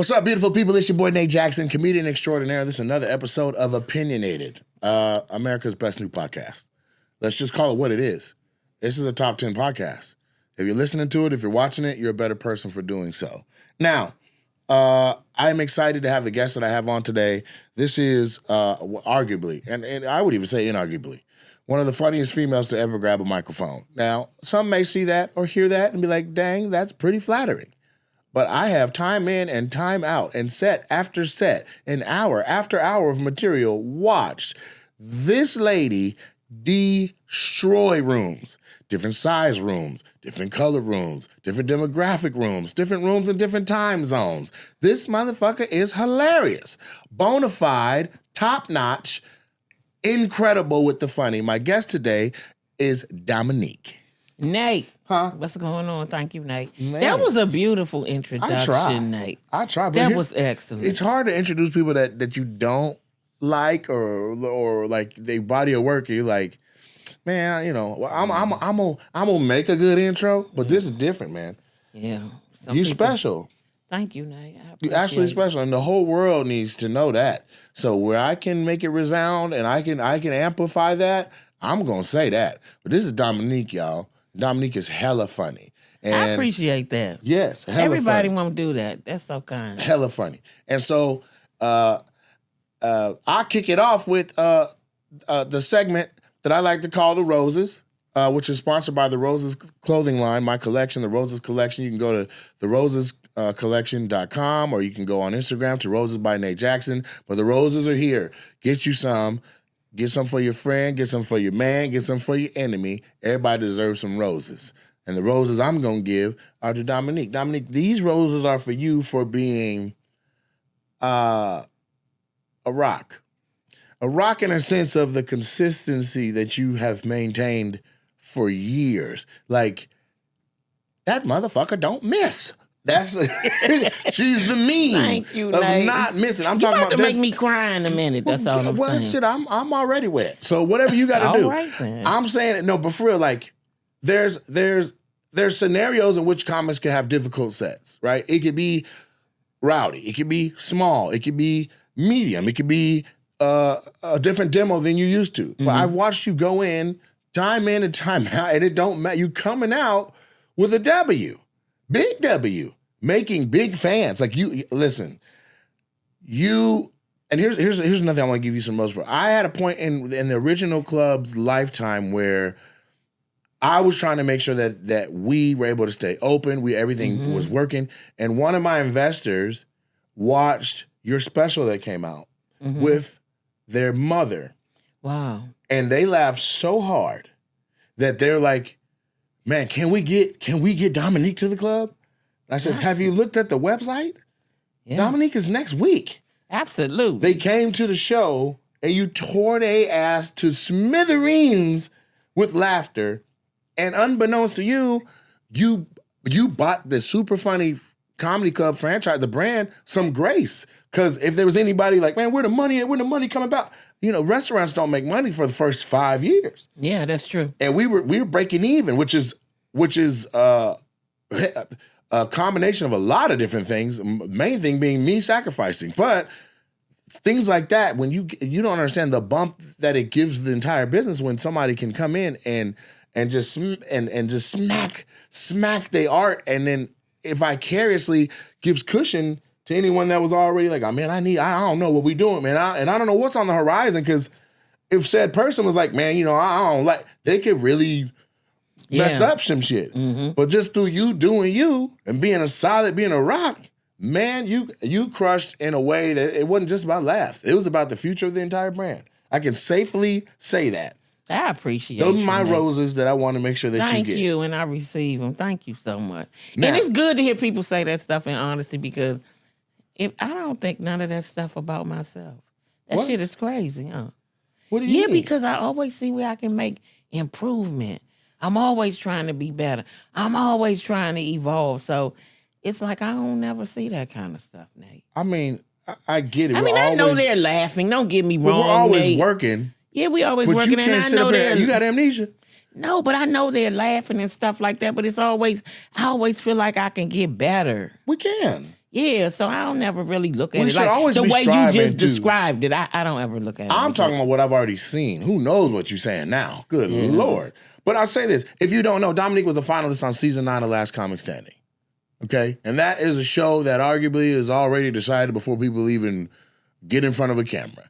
What's up, beautiful people? It's your boy, Nate Jackson, comedian extraordinaire. This is another episode of OpinioNated, America's best new podcast. Let's just call it what it is. This is a top 10 podcast. If you're listening to it, if you're watching it, you're a better person for doing so. Now, I'm excited to have the guest that I have on today. This is arguably, and I would even say inarguably, one of the funniest females to ever grab a microphone. Now, some may see that or hear that and be like, dang, that's pretty flattering. But I have time in and time out and set after set and hour after hour of material watched this lady destroy rooms, different size rooms, different color rooms, different demographic rooms, different rooms in different time zones. This motherfucker is hilarious. Bona fide, top-notch, incredible with the funny. My guest today is Dominique. Nate. Huh? What's going on? Thank you, Nate. Man. That was a beautiful introduction, Nate. I try. But that was excellent. It's hard to introduce people that you don't like or like they body of work. And you're like, man, you know, I'm gonna make a good intro, but this is different, man. Yeah, You special. Thank you, Nate. You're actually special, and the whole world needs to know that. So where I can make it resound and I can amplify that, I'm gonna say that. But this is Dominique, y'all. Dominique is hella funny. And I appreciate that. Yes, hella Everybody funny. won't do that. That's so kind. Hella funny. And so I kick it off with the segment that I like to call The Roses, which is sponsored by The Roses clothing line, my collection, The Roses Collection. You can go to therosescollection.com or you can go on Instagram to Roses by Nate Jackson. But the roses are here. Get you some. Get some for your friend, get some for your man, get some for your enemy. Everybody deserves some roses. And the roses I'm going to give are to Dominique. Dominique, these roses are for you for being a rock. A rock in a sense of the consistency that you have maintained for years. Like, that motherfucker don't miss. That's she's the meme Thank you, of Nate. not missing. I'm You talking about about to this. make me cry in a minute. That's all I'm saying. Shit, I'm already wet. So whatever you got to do. All right, then. I'm saying it. No, but for real, like there's scenarios in which comics can have difficult sets, right? It could be rowdy. It could be small. It could be medium. It could be a different demo than you used to. But I've watched you go in and time out, and it don't matter. You coming out with a W. Big W, making big fans. Like you, listen, and here's another thing I want to give you some roses for. I had a point in the original club's lifetime where I was trying to make sure that we were able to stay open, everything was working. And one of my investors watched your special that came out with their mother. Wow. And they laughed so hard that they're like, man, can we get Dominique to the club? I said, have you looked at the website? Yeah. Dominique is next week. Absolutely. They came to the show and you tore their ass to smithereens with laughter. And unbeknownst to you, you bought the super funny comedy club franchise, the brand, some grace. Because if there was anybody like, man, where the money coming about? You know, restaurants don't make money for the first 5 years. Yeah, that's true. And we were breaking even, which is a combination of a lot of different things. Main thing being me sacrificing, but things like that when you don't understand the bump that it gives the entire business when somebody can come in and just smack their art and then it vicariously gives cushion to anyone that was already like, oh, man, I don't know what we doing, man. I don't know what's on the horizon because if said person was like, man, you know, I don't like, they could really mess up some shit. But just through you doing you and being a rock, man, you crushed in a way that it wasn't just about laughs. It was about the future of the entire brand. I can safely say that. I appreciate those are my Nate. roses that I want to make sure that you get. Thank you, and I receive them. Thank you so much. Now, and it's good to hear people say that stuff in honesty because I don't think none of that stuff about myself. That shit is crazy, huh? What do you mean? Because I always see where I can make improvement. I'm always trying to be better. I'm always trying to evolve. So it's like I don't never see that kind of stuff, Nate. I mean, I get it. I know they're laughing. Don't get me wrong. We're always Nate. working. Yeah, we always But working. you can't sit up there. You got amnesia. No, but I know they're laughing and stuff like that. But I always feel like I can get better. We can. Yeah, so I don't ever really look at We it. should Like always the be way you striving just to- described it, I don't ever look at it. I'm talking about what I've already seen. Who knows what you're saying now? Good Yeah. Lord. But I'll say this. If you don't know, Dominique was a finalist on season 9 of Last Comic Standing. Okay? And that is a show that arguably is already decided before people even get in front of a camera.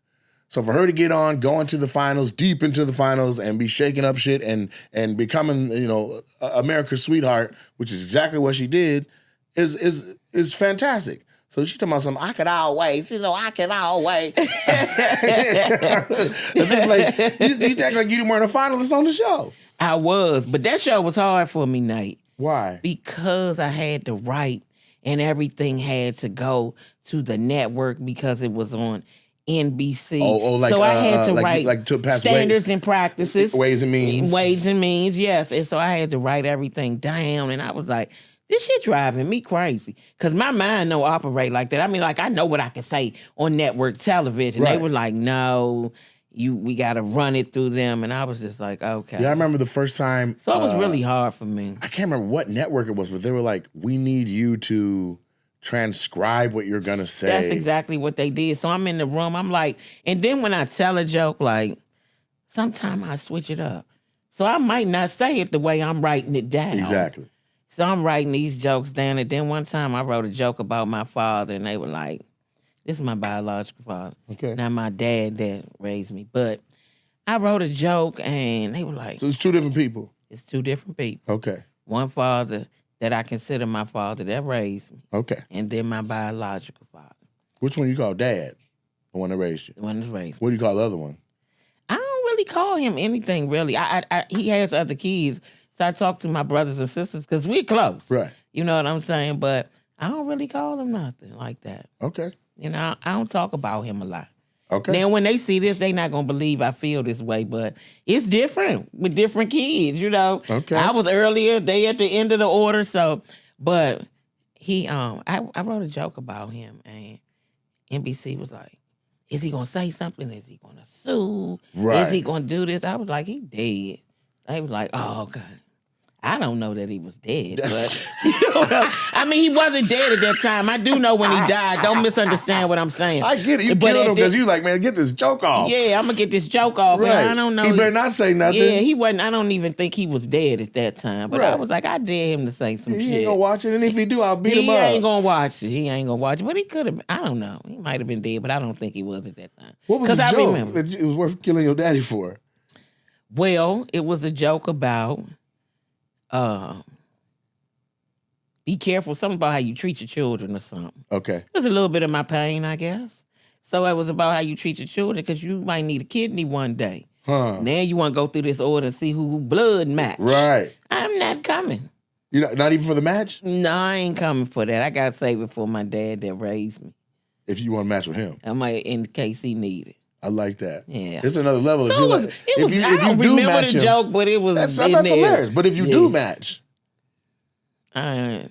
So for her to get on, go into the finals, deep into the finals, and be shaking up shit and becoming, America's sweetheart, which is exactly what she did, is fantastic. So she's talking about something, I could always. And then, like, you act like you weren't a finalist on the show. I was, but that show was hard for me, Nate. Why? Because I had to write and everything had to go to the network because it was on NBC. So I had to write to pass standards and practices. Ways and means. Ways and means, yes. And so I had to write everything down. And I was like, this shit driving me crazy. Because my mind don't operate like that. I mean, like, I know what I can say on network television. Right. They were like, no, we got to run it through them. And I was just like, okay. Yeah, I remember the first time. So it was really hard for me. I can't remember what network it was, but they were like, we need you to transcribe what you're going to say. That's exactly what they did. So I'm in the room. I'm like, and then when I tell a joke, like, sometimes I switch it up. So I might not say it the way I'm writing it down. Exactly. So I'm writing these jokes down. And then one time I wrote a joke about my father, and they were like, this is my biological father. Okay. Not my dad that raised me. But I wrote a joke, and they were like, So it's two different people. it's two different people. Okay. One father that I consider my father that raised me, Okay. and then my biological father, Which one you call dad? The one that raised you. the one that raised me. What do you call the other one? I don't really call him anything, really. He has other kids, so I talk to my brothers and sisters because we're close. Right. You know what I'm saying? But I don't really call him nothing like that. Okay. You know, I don't talk about him a lot. Okay. Now, when they see this, they not going to believe I feel this way, but it's different with different kids, you know. Okay. I was earlier, they at the end of the order, so, but he, I wrote a joke about him, and NBC was like, is he going to say something? Is he going to sue? Right. Is he going to do this? I was like, he dead. They was like, oh, okay. I don't know that he was dead, but you know, I mean, he wasn't dead at that time. I do know when he died. Don't misunderstand what I'm saying. I get it. You But killed at him because this- you like, man, get this joke off. Yeah, I'm gonna get this joke off. Right. And I don't know. He better not say nothing. Yeah, he wasn't. I don't even think he was dead at that time. But I Right. was like, I dare him to say some He shit. ain't gonna watch it, and if he do, I'll beat him He up. ain't gonna watch it. He ain't gonna watch it. But he could have. I don't know. He might have been dead, but I don't think he was at that time. What was the I joke remember. that it was worth killing your daddy for? Well, it was a joke about be careful, something about how you treat your children or something. Okay. It was a little bit of my pain, I guess. So it was about how you treat your children because you might need a kidney one day. Huh. Now you want to go through this order and see who blood match. Right. I'm not coming. You're not even for the match? No, I ain't coming for that. I got to save it for my dad that raised me. If you want to match with him. I might, in case he needed. I like that. Yeah. It's another level. So if you it was, like, it was, if you, I if you don't do remember match the him, joke, but it was that's in there. hilarious. But if you do match, I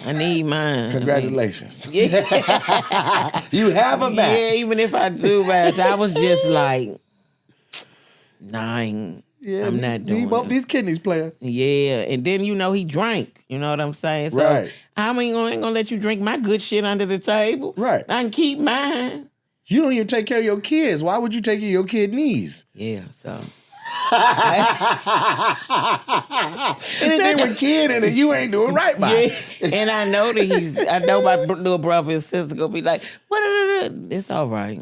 I need mine. congratulations. Yeah. You have a match. Yeah, even if I do match, I was just like, I'm not doing both it. these kidneys, player. Yeah, and then he drank. You know what I'm saying? So Right. I ain't gonna let you drink my good shit under the table. Right. I can keep mine. You don't even take care of your kids. Why would you take care of your kidneys? Yeah, so Anything with kid in it, you ain't doing right by. yeah. And I know that I know my little brother and sister gonna be like, what? It's all right.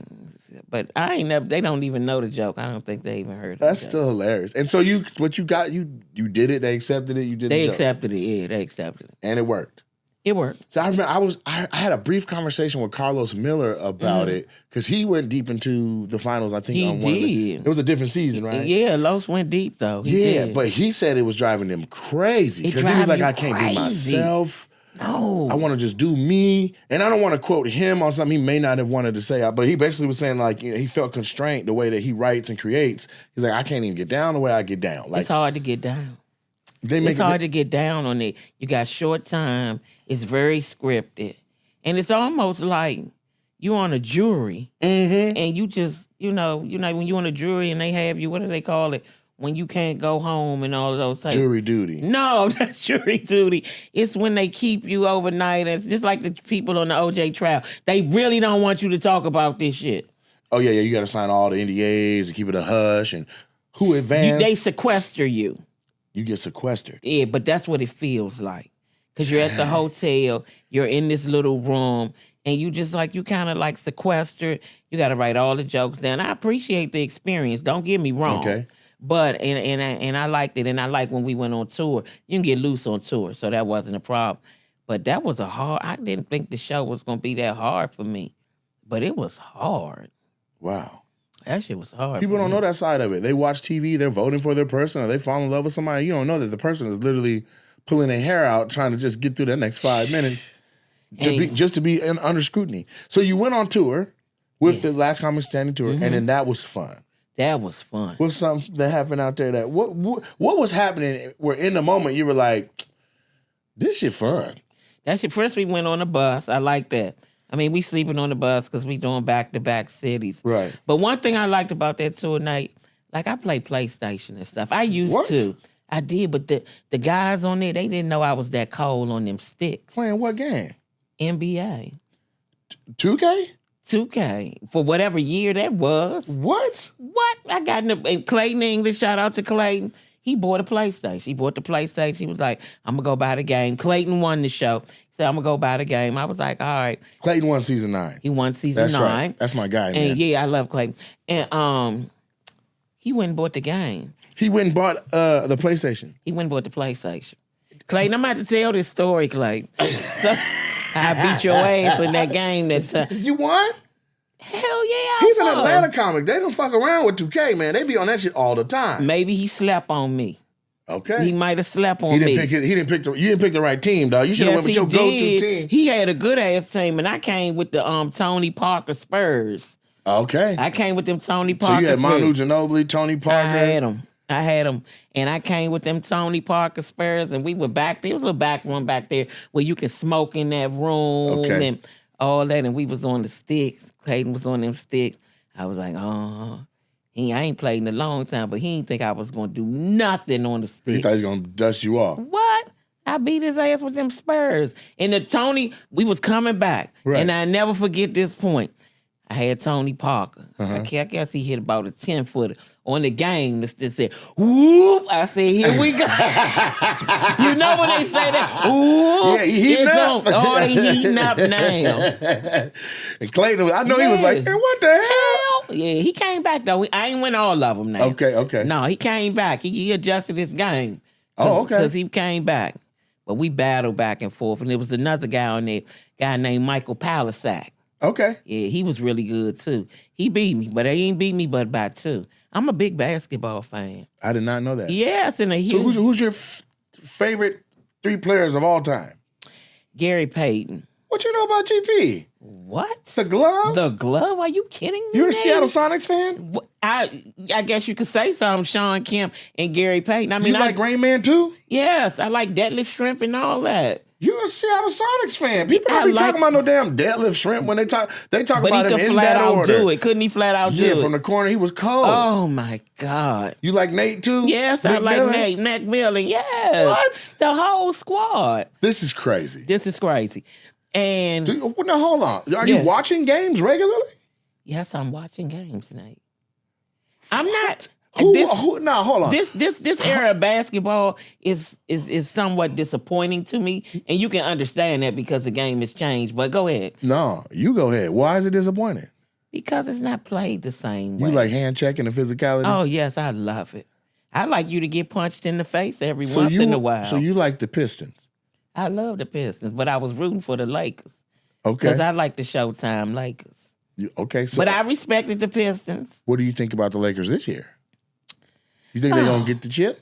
But I ain't never. They don't even know the joke. I don't think they even heard it. That's still hilarious. And so you got, you did it. They accepted it. You did. They the joke. accepted it. Yeah, they accepted it. And it worked. It worked. So I remember I had a brief conversation with Carlos Miller about it because he went deep into the finals. I think He on one of did. it was a different season, right? Yeah, Los went deep though. He did. But he said it was driving him crazy It because he was like, drive you I can't be crazy. myself. No. I want to just do me. And I don't want to quote him on something he may not have wanted to say, but he basically was saying like, he felt constrained the way that he writes and creates. He's like, I can't even get down the way I get down. Like It's hard to get down. they It's hard to get down on it. You got short time. It's very scripted. And it's almost like you on a jury Mm-hmm. and you just, when you on a jury and they have you, what do they call it? when you can't go home and all of those things. Jury duty. No, not jury duty. It's when they keep you overnight. It's just like the people on the OJ trial. They really don't want you to talk about this shit. Oh, yeah. You got to sign all the NDAs and keep it a hush. And who advanced? They sequester you. You get sequestered. Yeah, but that's what it feels like. Because you're at the hotel, you're in this little room, and you just like, you kind of like sequestered. You got to write all the jokes down. I appreciate the experience. Don't get me wrong. Okay. But, and I liked it. And I like when we went on tour. You can get loose on tour, so that wasn't a problem. But that was I didn't think the show was going to be that hard for me. But it was hard. Wow. That shit was hard. People don't know that side of it. They watch TV, they're voting for their person, or they fall in love with somebody. You don't know that the person is literally pulling their hair out, trying to just get through the next 5 minutes just to be under scrutiny. So you went on tour with the Last Comic Standing tour, and then that was fun. That was fun. What's something that happened out there that what was happening where in the moment you were like, this shit fun? That shit, first we went on a bus. I like that. I mean, we sleeping on the bus because we doing back-to-back cities. Right. But one thing I liked about that tour night, like I play PlayStation and stuff. I used to. I did, but the guys on there, they didn't know I was that cold on them sticks. Playing what game? NBA. 2K? 2K. For whatever year that was. What? I got in Clayton English, shout out to Clayton. He bought a PlayStation. He bought the PlayStation. He was like, I'm going to go buy the game. Clayton won the show. He said, I'm going to go buy the game. I was like, all right. Clayton won season 9. He won season 9. That's right. That's my guy, man. And yeah, I love Clayton. And he went and bought the game. He went and bought the PlayStation. He went and bought the PlayStation. Clayton, I'm about to tell this story, Clayton. So, I beat your ass in that game that time. You won? Hell yeah, He's an Atlanta comic. They don't fuck around with 2K, man. They be on that shit all the time. Maybe he slept on me. Okay. He might have slept on me. You didn't pick the right team, dog. You should have went with your go-to team. He had a good ass team, and I came with the Tony Parker Spurs. Okay. I came with them Tony Parker. So you had Spurs. Manu Ginobili, Tony Parker. I had them, and I came with them Tony Parker Spurs, and we were back there. There was a little back room back there where you can smoke in that room and all that, and we was on the sticks. Clayton was on them sticks. I was like, I ain't played in a long time, but he didn't think I was going to do nothing on the stick. He thought he was going to dust you off. What? I beat his ass with them Spurs. And the Tony, we was coming back. Right. And I never forget this point. I had Tony Parker. I guess he hit about a 10-footer. On the game, that said, whoop. I said, here we go. You know when they say that? Whoop. Yeah, he heating up. He heating up now. And Clayton, I know he was like, hey, what the hell? Yeah, he came back, though. I ain't win all of them now. Okay. No, he came back. He adjusted his game. Oh, okay. Because he came back. But we battled back and forth. And there was another guy on there, guy named Michael Palisak. Okay. Yeah, he was really good, too. He beat me, but he ain't beat me but by 2. I'm a big basketball fan. I did not know that. Yes, and a huge... So who's your favorite 3 players of all time? Gary Payton. What you know about GP? What? The glove? The glove? Are you kidding me? You're a Seattle Sonics fan? I guess you could say something, Sean Kemp and Gary Payton. I mean, you like Rain Man too? Yes, I like Deadlift Shrimp and all that. You're a Seattle Sonics fan. People don't be talking about no damn Deadlift Shrimp when they talk about him in that order. Do it. Couldn't he flat out do it? Yeah, from the corner, he was cold. Oh, my God. You like Nate, too? Yes, I like Nate. McMillan, yes. What? The whole squad. This is crazy. And... Now, hold on. Are you watching games regularly? Yes, I'm watching games, Nate. I'm not... hold on. This era of basketball is somewhat disappointing to me, and you can understand that because the game has changed. But go ahead. No, you go ahead. Why is it disappointing? Because it's not played the same way. You like hand checking and physicality? Oh yes, I love it. I like you to get punched in the face every once in a while. So you like the Pistons? I love the Pistons, but I was rooting for the Lakers. Okay. Because I like the Showtime Lakers. But I respected the Pistons. What do you think about the Lakers this year? You think they're going to get the chip?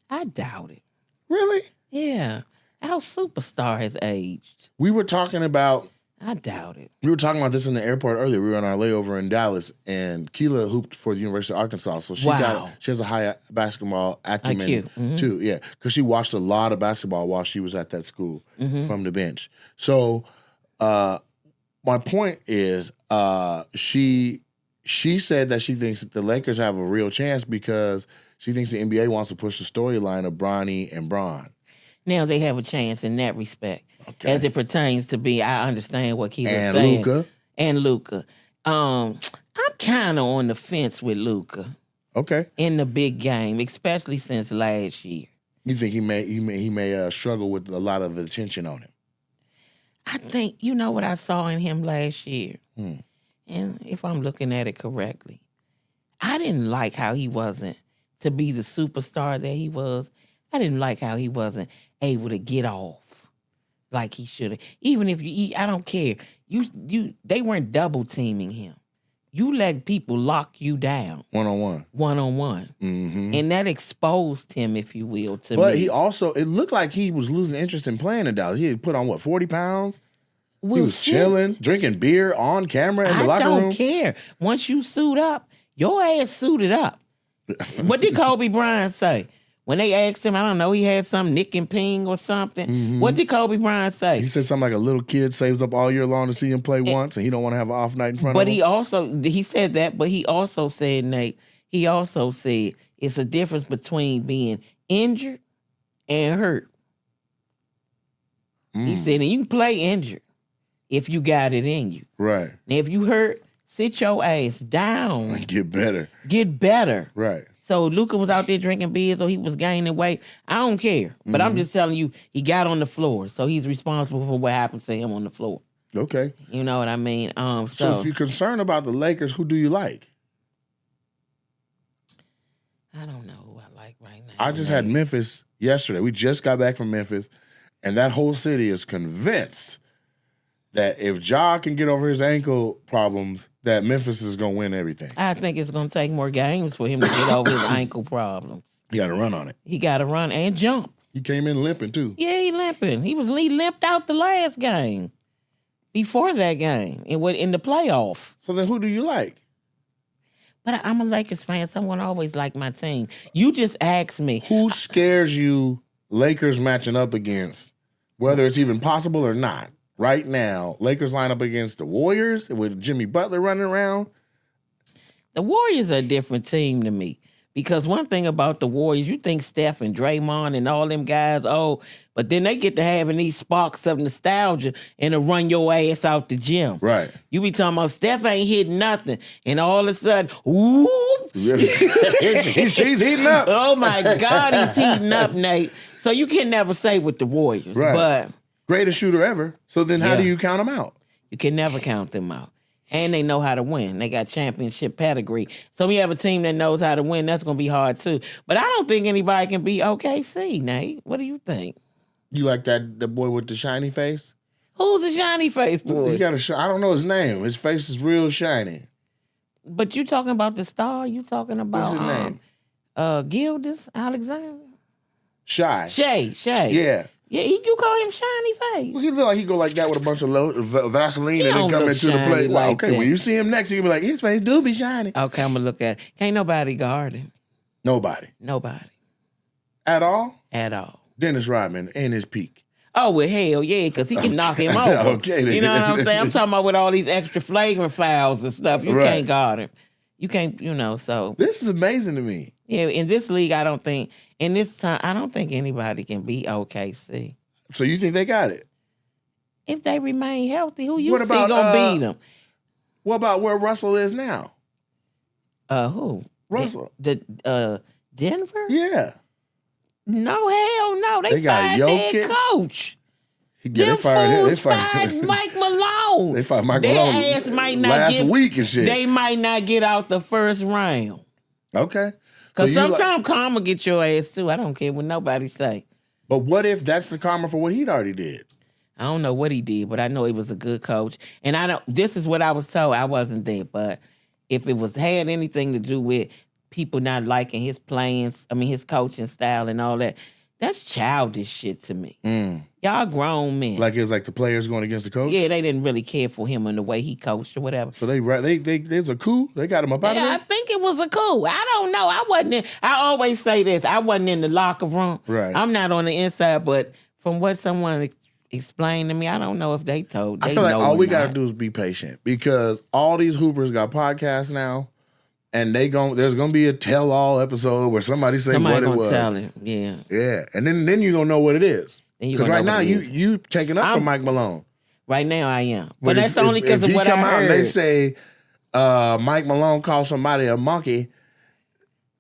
I doubt it. Really? Yeah. Our superstar has aged. We were talking about... I doubt it. We were talking about this in the airport earlier. We were on our layover in Dallas, and Keela hooped for the University of Arkansas. So she has a high basketball acumen, too. Yeah, because she watched a lot of basketball while she was at that school from the bench. So my point is she said that she thinks that the Lakers have a real chance because She thinks the NBA wants to push the storyline of Bronny and Bron. Now they have a chance in that respect. Okay. As it pertains to be, I understand what he was And saying. Luka. And Luka. I'm kind of on the fence with Luka. Okay. In the big game, especially since last year. You think he may struggle with a lot of attention on him? I think, you know what I saw in him last year? And if I'm looking at it correctly, I didn't like how he wasn't, to be the superstar that he was, I didn't like how he wasn't able to get off like he should have. Even if I don't care. They weren't double teaming him. You let people lock you down. One-on-one. One-on-one. Mm-hmm. And that exposed him, if you will, to me. But he also, it looked like he was losing interest in playing in Dallas. He had put on, 40 pounds? He was chilling, drinking beer on camera in the locker room. I don't care. Once you suit up, your ass suited up. What did Kobe Bryant say? When they asked him, I don't know, he had some nick and ping or something. Mm-hmm. What did Kobe Bryant say? He said something like a little kid saves up all year long to see him play once, and he don't want to have an off night in front of him. But he said that, but he also said, Nate, it's a difference between being injured and hurt. He said, and you can play injured if you got it in you. Right. Now, if you hurt, sit your ass down. Get better. Get better. Right. So Luka was out there drinking beers, or he was gaining weight. I don't care. But I'm just telling you, he got on the floor. So he's responsible for what happened to him on the floor. Okay. You know what I mean? So if you're concerned about the Lakers, who do you like? I don't know who I like right now. I just had Memphis yesterday. We just got back from Memphis, and that whole city is convinced that if Ja can get over his ankle problems, that Memphis is going to win everything. I think it's going to take more games for him to get over his ankle problems. He got to run on it. He got to run and jump. He came in limping, too. Yeah, he limping. He limped out the last game. Before that game, in the playoff. So then who do you like? But I'm a Lakers fan. Someone always liked my team. You just asked me. Who scares you Lakers matching up against, whether it's even possible or not? Right now, Lakers line up against the Warriors with Jimmy Butler running around. The Warriors are a different team to me. Because one thing about the Warriors, you think Steph and Draymond and all them guys, but then they get to having these sparks of nostalgia and to run your ass out the gym. Right. You be talking about Steph ain't hitting nothing, and all of a sudden, whoop. She's heating up. Oh, my God, he's heating up, Nate. So you can never say with the Warriors. Right. But greatest shooter ever. So then how do you count them out? You can never count them out. And they know how to win. They got championship pedigree. So we have a team that knows how to win. That's going to be hard, too. But I don't think anybody can beat OKC, Nate. What do you think? You like the boy with the shiny face? Who's the shiny face boy? He got I don't know his name. His face is real shiny. But you talking about the star? You talking about... What's his name? Gildas Alexander? Shay. Yeah. Yeah, you call him shiny face. Well, he look like he go like that with a bunch of Vaseline and then come into the plate. Wow, like okay, that. when you see him next, you be like, his face do be shiny. Okay, I'm gonna look at it. Can't nobody guard him. Nobody. At all? At all. Dennis Rodman in his peak. Oh, well, hell yeah, because he can knock him over. Okay, then. You know what I'm saying? I'm talking about with all these extra flagrant fouls and stuff. You can't guard him. You can't, so. This is amazing to me. Yeah, in this league, I don't think anybody can beat OKC. So you think they got it? If they remain healthy, who you see gonna beat them? What about where Russell is now? Who? Russell. Denver? Yeah. No, hell no. They got fired their coach. They fired him. They fired Mike Malone. They fired Mike Malone their ass might not last week and shit. They might not get out the first round. Okay. Because sometimes karma get your ass too. I don't care what nobody say. But what if that's the karma for what he'd already did? I don't know what he did, but I know he was a good coach. And this is what I was told. I wasn't there, but if it had anything to do with people not liking his his coaching style and all that, that's childish shit to me. Y'all grown men. Like it's like the players going against the coach? Yeah, they didn't really care for him and the way he coached or whatever. So there's a coup? They got him up out of there? I think it was a coup. I don't know. I always say this. I wasn't in the locker room. Right. I'm not on the inside, but from what someone explained to me, I don't know if they told. I feel like all we got to do is be patient because all these hoopers got podcasts now. and there's gonna be a tell-all episode where somebody say what it was. Tell it. Yeah. Yeah, and then you gonna know what it is. Because right now you taking up for Mike Malone. Right now I am, but that's only because of what I heard. And they say Mike Malone called somebody a monkey.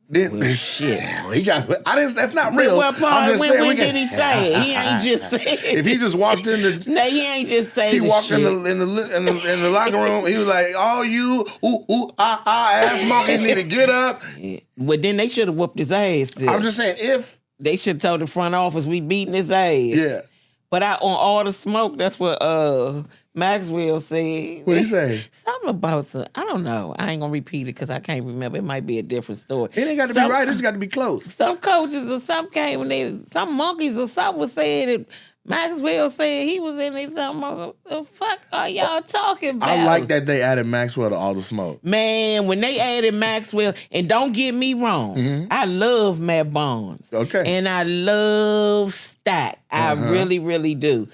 Then shit, he got. That's not real. Well, Paul, I'm just saying. When did he say it? He ain't just say it. If he just walked in the, no, he ain't just say. He walked in the locker room. He was like, "All you ass monkeys need to get up." Yeah. Well, then they should have whooped his ass. Then. I'm just saying, if they should have told the front office we beating his ass. Yeah. But on All the Smoke, that's what Maxwell said. What he say? Something about I don't know. I ain't gonna repeat it because I can't remember. It might be a different story. It ain't got to be right. It's got to be close. Some coaches or some came and some monkeys or something was saying that Maxwell said he was in there. Something. What the fuck are y'all talking about? I like that they added Maxwell to All the Smoke. Man, when they added Maxwell, and don't get me wrong, I love Matt Barnes. Okay. And I love Stack. I really, really do.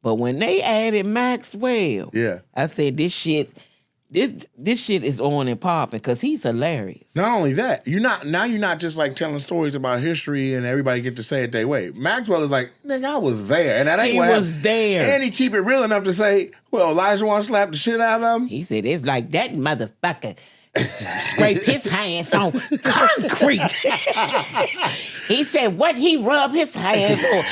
But when they added Maxwell, I said this shit is on and popping because he's hilarious. Not only that, you're not just like telling stories about history and everybody get to say it their way. Maxwell is like, nigga, I was there, and that ain't what happened. He was there, and he keep it real enough to say, well, Elijah want to slap the shit out of him. He said it's like that motherfucker scrape his hands on concrete. He said, what he rub his hands on.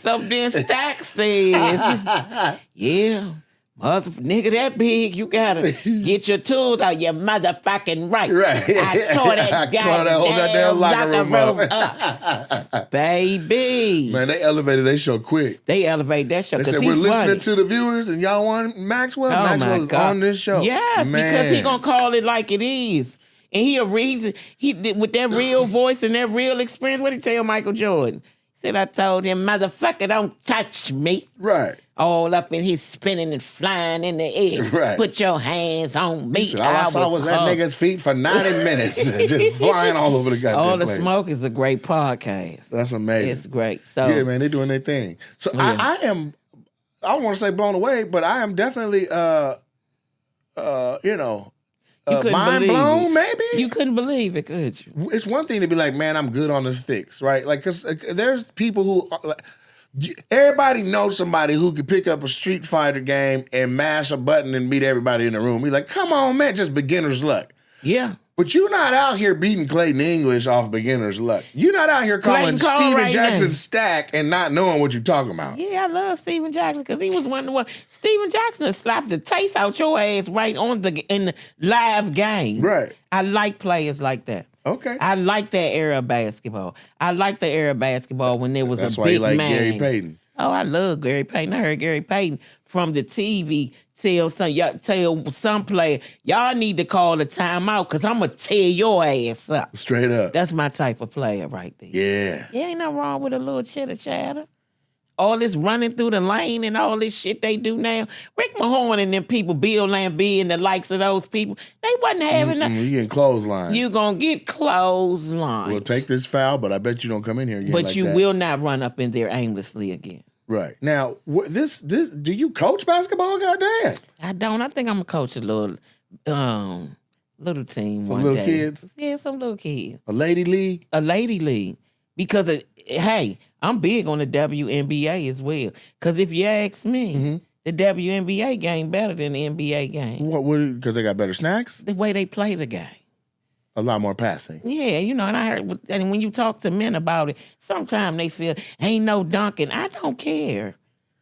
So then Stack says, yeah, nigga that big, you gotta get your tools out. You're motherfucking right. I tore that goddamn locker room up. Baby. Man, they elevated that show quick. They elevated that show. They said, we're listening to the viewers and y'all want Maxwell? Oh Maxwell is on this show. Yes, because he gonna call it like it is. And he with that real voice and that real experience. What did he tell Michael Jordan? He said, I told him, motherfucker, don't touch me. Right. All up in his spinning and flying in the air. Right. Put your hands on me. Said, all I saw was that nigga's feet for 90 minutes. Just flying all over the goddamn All the place. Smoke is a great podcast. That's amazing. It's great. So yeah, man, they're doing their thing. So I don't want to say blown away, but I am definitely mind blown, maybe? You couldn't believe it, could you? It's one thing to be like, man, I'm good on the sticks, right? Like, because there's people who... everybody knows somebody who could pick up a Street Fighter game and mash a button and beat everybody in the room. Be like, come on, man, just beginner's luck. Yeah. But you're not out here beating Clayton English off beginner's luck. You're not out here calling Steven Jackson Stack and not knowing what you're talking about. Yeah, I love Steven Jackson because he was one of the ones. Steven Jackson slapped the taste out your ass right in the live game. Right. I like players like that. Okay. I like that era of basketball. I like the era of basketball when there was That's a why big you like man. Gary Payton. Oh, I love Gary Payton. I heard Gary Payton from the TV tell some player, y'all need to call a timeout because I'm going to tear your ass up. Straight up. That's my type of player right there. Yeah. There ain't nothing wrong with a little chitter chatter. All this running through the lane and all this shit they do now. Rick Mahorn and them people, Bill Lambie and the likes of those people, they wasn't having nothing. You getting clothesline. You gonna get clothesline. We'll take this foul, but I bet you don't come in here again. But like you that. will not run up in there aimlessly again. Right. Now, this do you coach basketball? Goddamn. I don't. I think I'm gonna coach a little team one little day. Kids? Yeah, some little kids. A lady league? A lady league. Because, hey, I'm big on the WNBA as well. Because if you ask me, the WNBA game better than the NBA game. What? Because they got better snacks? The way they play the game. A lot more passing. Yeah, and I heard, and when you talk to men about it, sometimes they feel, ain't no dunking. I don't care.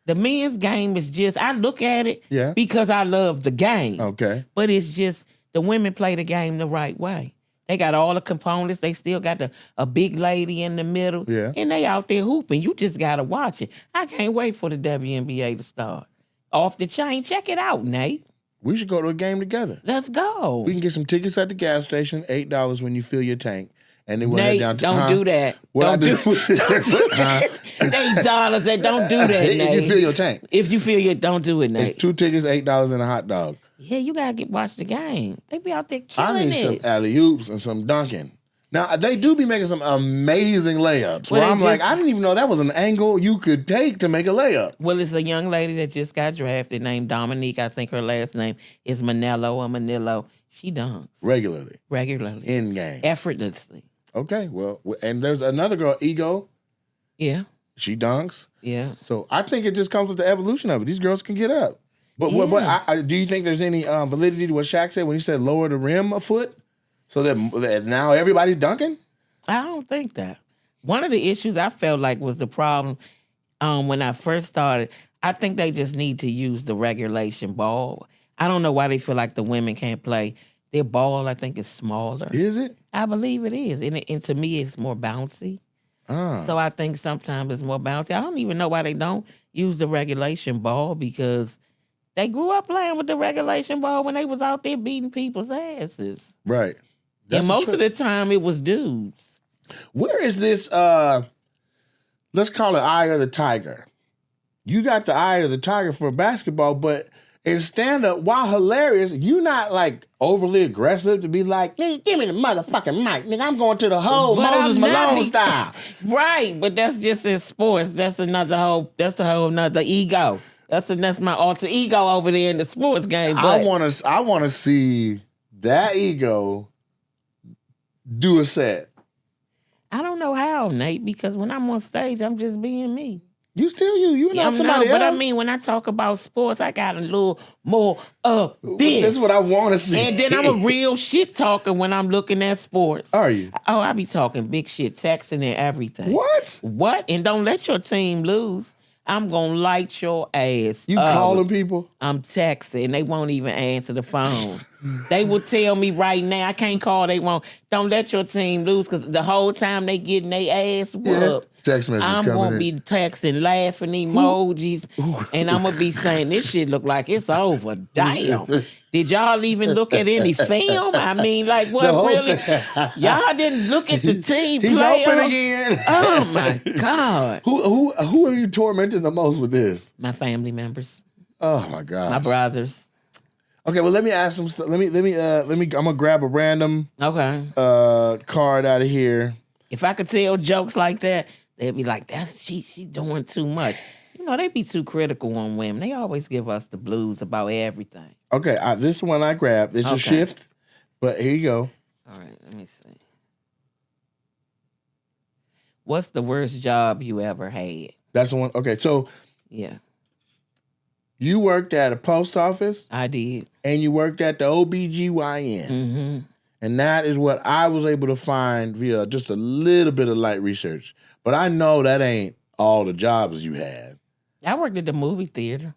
The men's game is just, I look at it because I love the game. Okay. But it's just, the women play the game the right way. They got all the components. They still got a big lady in the middle. Yeah. And they out there hooping. You just got to watch it. I can't wait for the WNBA to start. Off the chain. Check it out, Nate. We should go to a game together. Let's go. We can get some tickets at the gas station, $8 when you fill your tank. And then we'll Nate, head down to... don't do that. What don't do that. $8 and don't do that, Nate. If you fill your tank. If you fill your... Don't do it, Nate. It's 2 tickets, $8 and a hot dog. Yeah, you got to watch the game. They be out there killing it. I need some alley-oops and some dunking. Now, they do be making some amazing layups where I'm like, I didn't even know that was an angle you could take to make a layup. Well, it's a young lady that just got drafted named Dominique. I think her last name is Manillo. She dunks. Regularly. In game. Effortlessly. Okay, well, and there's another girl, Ego. Yeah. She dunks. Yeah. So I think it just comes with the evolution of it. These girls can get up. But do you think there's any validity to what Shaq said when he said lower the rim a foot? So that now everybody's dunking? I don't think that. One of the issues I felt like was the problem when I first started. I think they just need to use the regulation ball. I don't know why they feel like the women can't play. Their ball, I think, is smaller. Is it? I believe it is. And to me, it's more bouncy. So I think sometimes it's more bouncy. I don't even know why they don't use the regulation ball because they grew up playing with the regulation ball when they was out there beating people's asses. Right. And most of the time, it was dudes. Where is this, let's call it eye of the tiger. You got the eye of the tiger for basketball, but in stand-up, while hilarious, you not like overly aggressive to be like, nigga, give me the motherfucking mic. Nigga, I'm going to the whole Moses Malone style. Right, but that's just in sports. That's a whole nother ego. That's my alter ego over there in the sports game. But I wanna see that ego do a set. I don't know how, Nate, because when I'm on stage, I'm just being me. You still you. You're not somebody else. But I mean, when I talk about sports, I got a little more of this. That's what I want to see. And then I'm a real shit talker when I'm looking at sports. Are you? Oh, I be talking big shit, texting and everything. What? And don't let your team lose. I'm going to light your ass. You calling people? I'm texting. They won't even answer the phone. They will tell me right now, I can't call, they won't. Don't let your team lose because the whole time they getting their ass whooped. Text messages I'm going to be texting, laughing emojis, and I'm going to be saying, this shit look like it's over. Damn. Did y'all even look at any film? I mean, like, what really? Y'all didn't look at the team He's play. open again. Oh, my God. Who are you tormenting the most with this? My family members. Oh, my God. My brothers. Okay, well, let me ask some stuff. I'm going to grab a random card out of here. If I could tell jokes like that, they'd be like, she doing too much. You know, they be too critical on women. They always give us the blues about everything. Okay, this one I grabbed. It's a shift, but here you go. All right, let me see. What's the worst job you ever had? That's the one. Okay, so yeah, you worked at a post office. I did. And you worked at the OBGYN. Mm-hmm. And that is what I was able to find via just a little bit of light research. But I know that ain't all the jobs you had. I worked at the movie theater.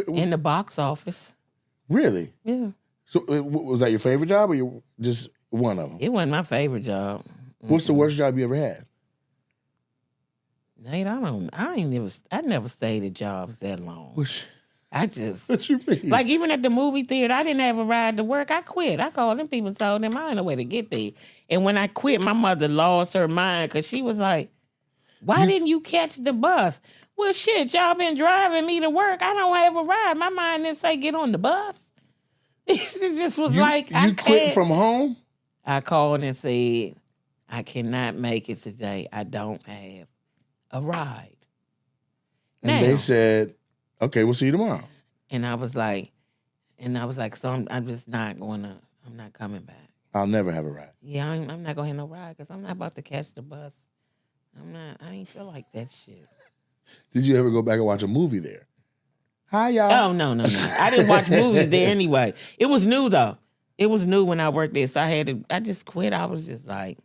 In the box office. Really? Yeah. So was that your favorite job or just one of them? It wasn't my favorite job. What's the worst job you ever had? Nate, I never stayed at jobs that long. What you mean? Like even at the movie theater, I didn't have a ride to work. I quit. I called them people, told them I ain't no way to get there. And when I quit, my mother lost her mind because she was like, why didn't you catch the bus? Well, shit, y'all been driving me to work. I don't have a ride. My mind didn't say get on the bus. It just was you quit from home? I called and said, I cannot make it today. I don't have a ride. And they said, okay, we'll see you tomorrow. And I was like, so I'm just not I'm not coming back. I'll never have a ride. Yeah, I'm not going to have no ride because I'm not about to catch the bus. I ain't feel like that shit. Did you ever go back and watch a movie there? Hi, y'all. Oh, no. I didn't watch movies there anyway. It was new, though. It was new when I worked there. So I just quit. I was just like,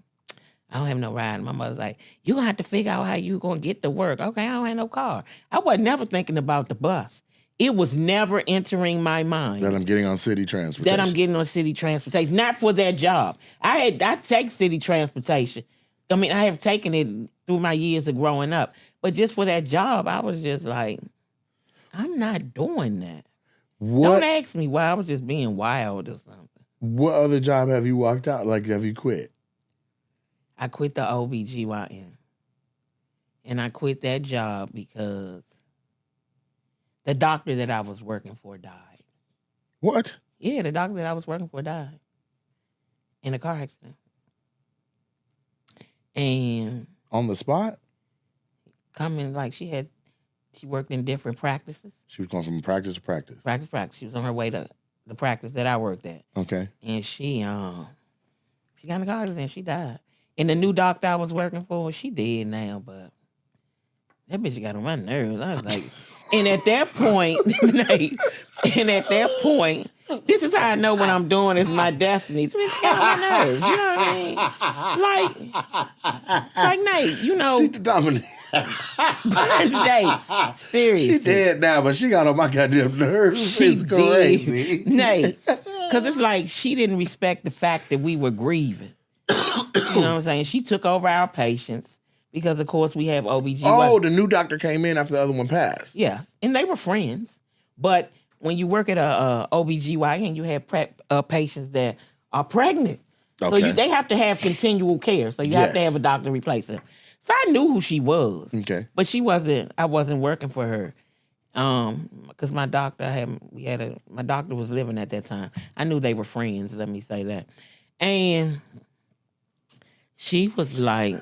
I don't have no ride. My mother's like, you're going to have to figure out how you going to get to work. Okay, I don't have no car. I was never thinking about the bus. It was never entering my mind. That I'm getting on city transportation. Not for that job. I take city transportation. I mean, I have taken it through my years of growing up. But just for that job, I was just like, I'm not doing that. Don't ask me why. I was just being wild or something. What other job have you walked out? Like, have you quit? I quit the OBGYN. And I quit that job because the doctor that I was working for died. What? Yeah, the doctor that I was working for died in a car accident. And On the spot? coming, like, she worked in different practices. She was going from practice to practice. Practice. She was on her way to the practice that I worked at. Okay. And she got in the car and she died. And the new doctor I was working for, she dead now, but that bitch got on my nerves. I was like, and at that point, this is how I know what I'm doing is my destiny. This bitch got on my nerves. You know what I mean? Like Nate, you know. She the Dominique. Nate, seriously. She dead now, but she got on my goddamn nerves. It's crazy. Nate, because it's like she didn't respect the fact that we were grieving. You know what I'm saying? She took over our patients. Because, of course, we have OBGYN. Oh, the new doctor came in after the other one passed. Yes, and they were friends. But when you work at a OBGYN, you have patients that are pregnant. Okay. So they have to have continual care. So you have to have a doctor replace them. So I knew who she was. Okay. But I wasn't working for her. Because my doctor my doctor was living at that time. I knew they were friends, let me say that. And she was like...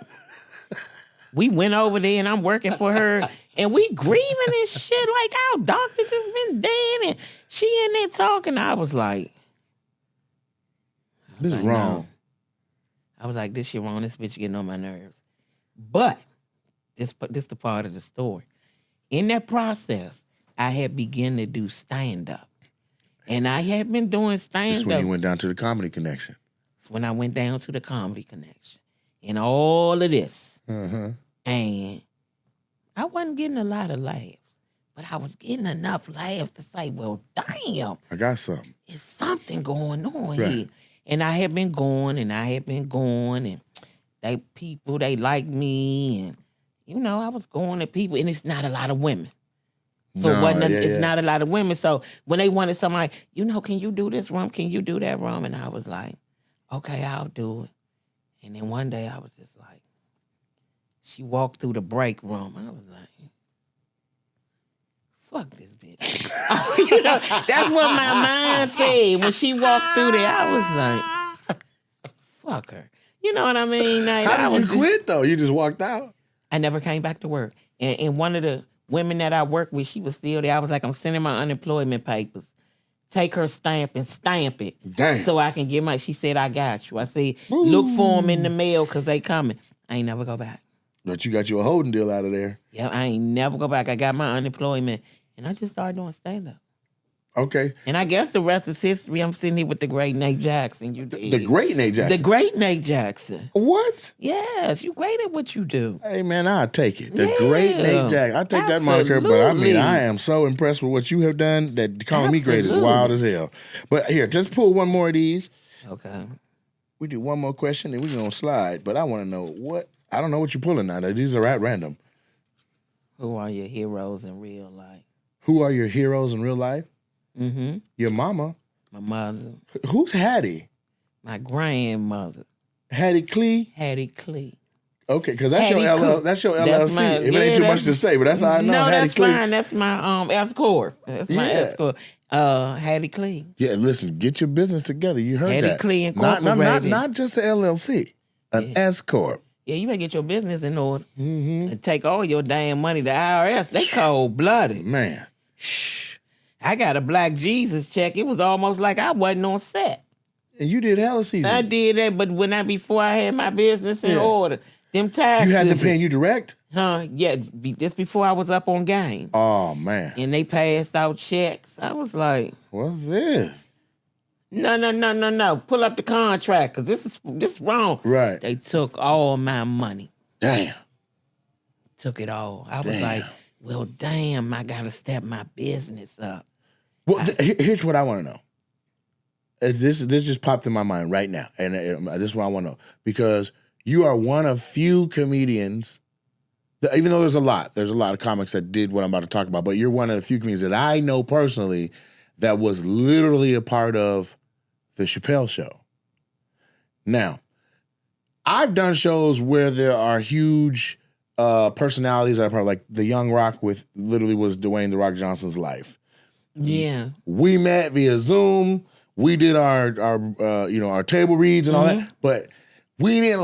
We went over there and I'm working for her and we grieving and shit like our doctor just been dead and she in there talking. I was like, this is wrong. No. I was like, this shit wrong. This bitch getting on my nerves. But this the part of the story. In that process, I had begun to do stand-up. And I had been doing stand-up. This is when you went down to the Comedy Connection. It's when I went down to the Comedy Connection. And all of this. Uh-huh. And I wasn't getting a lot of laughs, but I was getting enough laughs to say, well, damn. I got something. It's something going on here. And I had been going and they like me. And, you know, I was going to people and it's not a lot of women. So it's not a lot of women. So when they wanted somebody, you know, can you do this room? Can you do that room? And I was like, okay, I'll do it. And then one day I was just like, she walked through the break room. I was like, fuck this bitch. You know, that's what my mind said. When she walked through there, I was like, fuck her. You know what I mean? Like, How did you quit, though? You just walked out? I never came back to work. And one of the women that I worked with, she was still there. I was like, I'm sending my unemployment papers. Take her stamp and stamp it. Damn. So I can get my, she said, I got you. I said, look for them in the mail because they coming. I ain't never go back. But you got you a holding deal out of there. Yeah, I ain't never go back. I got my unemployment, and I just started doing stand-up. Okay. And I guess the rest is history. I'm sitting here with the great Nate Jackson. You did. The great Nate Jackson? The great Nate Jackson. What? Yes, you great at what you do. Hey, man, I'll take it. The great Nate Jackson. I'll take that moniker, but I mean, I am so impressed with what you have done that calling me great is wild as hell. But here, just pull one more of these. Okay. We do one more question, and we're going to slide. But I want to know what... I don't know what you're pulling now. These are at random. Who are your heroes in real life? Who are your heroes in real life? Mm-hmm. Your mama. My mother. Who's Hattie? My grandmother. Hattie Clee? Hattie Clee. Okay, because that's your LLC. If it ain't too much to say, but that's how I know. No, Hattie that's Clee. fine. That's my S-Corp. That's my S-Corp. Hattie Clee. Yeah, listen, get your business together. You heard Hattie that. Clee Incorporated. Not just an LLC, an S-Corp. Yeah, you better get your business in order Mm-hmm. and take all your damn money. The IRS, they cold-blooded. Man. Shh. I got a Black Jesus check. It was almost like I wasn't on set. And you did hella seasons. I did that, but before I had my business in order, them taxes. You had to pay you direct? Yeah, just before I was up on game. Oh, man. And they passed out checks. I was like, what's this? No. Pull up the contract, because this is wrong. Right. They took all my money. Damn. Took it all. I was like, well, damn, I got to step my business up. Well, here's what I want to know. This just popped in my mind right now, and this is what I want to know. Because you are one of few comedians, even though there's a lot of comics that did what I'm about to talk about, but you're one of the few comedians that I know personally that was literally a part of the Chappelle Show. Now, I've done shows where there are huge personalities that are part of, like the Young Rock literally was Dwayne "The Rock" Johnson's life. Yeah. We met via Zoom. We did our table reads and all that, but we didn't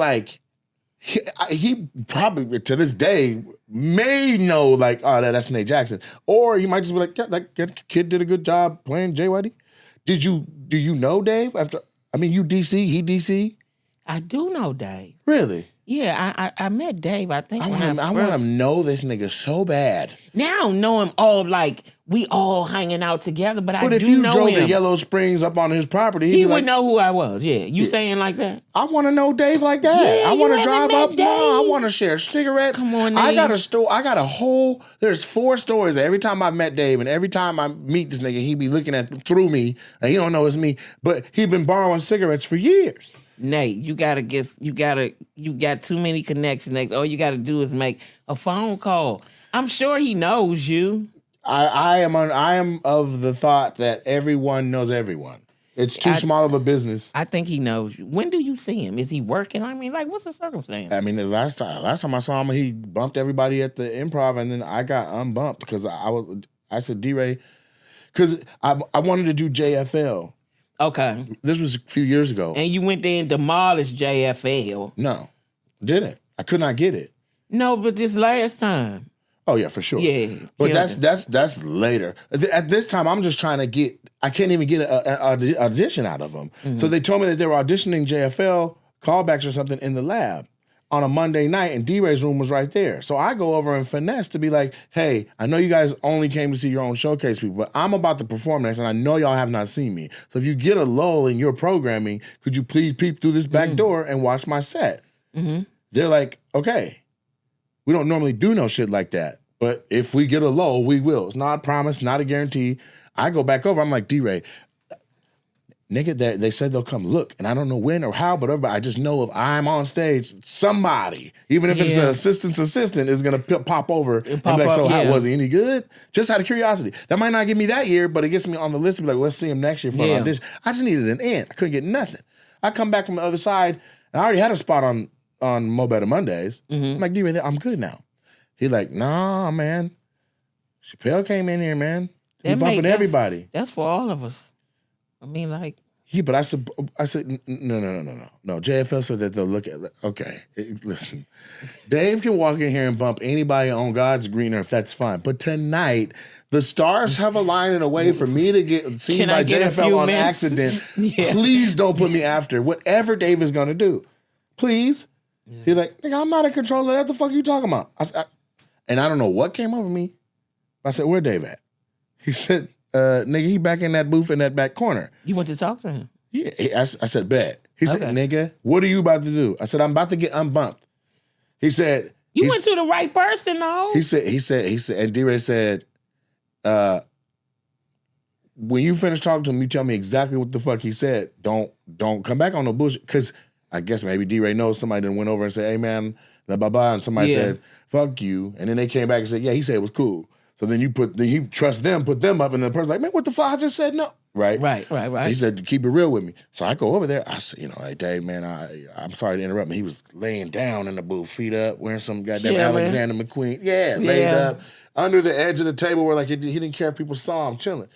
he probably to this day may know like, oh, that's Nate Jackson, or he might just be like, yeah, that kid did a good job playing JYD. Do you know Dave? You DC, he DC. I do know Dave. Really? Yeah, I met Dave. I think I want to know this nigga so bad. Now I don't know him all like we all hanging out together, but I do know him. But if you drove to Yellow Springs up on his property, he would know who I was. Yeah, you saying like that? I want to know Dave like that. Yeah, I want to drive up. Dave. No, I want to share cigarettes. Come on, Nate. Nate. I got a whole. There's 4 stories. Every time I met Dave, and every time I meet this nigga, he be looking through me, and he don't know it's me. But he been borrowing cigarettes for years. Nate, you got too many connections, Nate. All you got to do is make a phone call. I'm sure he knows you. I am of the thought that everyone knows everyone. It's too small of a business. I think he knows you. When do you see him? Is he working? I mean, like, what's the circumstance? I mean, the last time I saw him, he bumped everybody at the Improv, and then I got unbumped because I said D-Ray, because I wanted to do JFL. Okay. This was a few years ago. And you went there and demolished JFL. No, didn't. I could not get it. No, but this last time. Oh yeah, for sure. Yeah. But that's later. At this time, I'm just trying to get. I can't even get an audition out of them. Mm-hmm. So they told me that they were auditioning JFL callbacks or something in the lab on a Monday night, and D-Ray's room was right there. So I go over and finesse to be like, hey, I know you guys only came to see your own showcase people, but I'm about to perform next, and I know y'all have not seen me. So if you get a lull in your programming, could you please peep through this back door and watch my set? Mm-hmm. They're like, okay. We don't normally do no shit like that, but if we get a lull, we will. It's not a promise, not a guarantee. I go back over, I'm like, D-Ray, nigga, they said they'll come look, and I don't know when or how, but I just know if I'm on stage, somebody, even if it's an assistant, is going to pop over and be like, so how was he any good? Just out of curiosity. That might not get me that year, but it gets me on the list to be like, let's see him next year for an audition. I just needed an in. I couldn't get nothing. I come back from the other side, and I already had a spot on Mo Better Mondays. Mm-hmm. I'm like, D-Ray, I'm good now. He like, nah, man. Chappelle came in here, man. He bumping everybody. That's for all of us. I mean, like. Yeah, but I said, no. JFL said that they'll look at. Okay, listen, Dave can walk in here and bump anybody on God's green earth. That's fine. But tonight, the stars have aligned in a way for me to get seen by JFL on accident. Please don't put me after whatever Dave is gonna do. Please. Yeah. He's like, nigga, I'm not a controller. What the fuck are you talking about? And I don't know what came over me. I said, where Dave at? He said, nigga, he back in that booth in that back corner. You went to talk to him? Yeah. I said, bet. He said, nigga, what are you about to do? I said, I'm about to get unbumped. He said, you went to the right person, though. He said, and D-Ray said, when you finish talking to him, you tell me exactly what the fuck he said. Don't come back on no bullshit. Because I guess maybe D-Ray knows somebody then went over and said, hey, man, blah, blah, blah. And somebody said, fuck you. And then they came back and said, yeah, he said it was cool. So then you trust them, put them up, and the person's like, man, what the fuck? I just said no. Right. So he said, keep it real with me. So I go over there. I said, hey, Dave, man, I'm sorry to interrupt me. He was laying down in the booth, feet up, wearing some goddamn Alexander McQueen. Yeah, laid up under the edge of the table where he didn't care if people saw him chilling.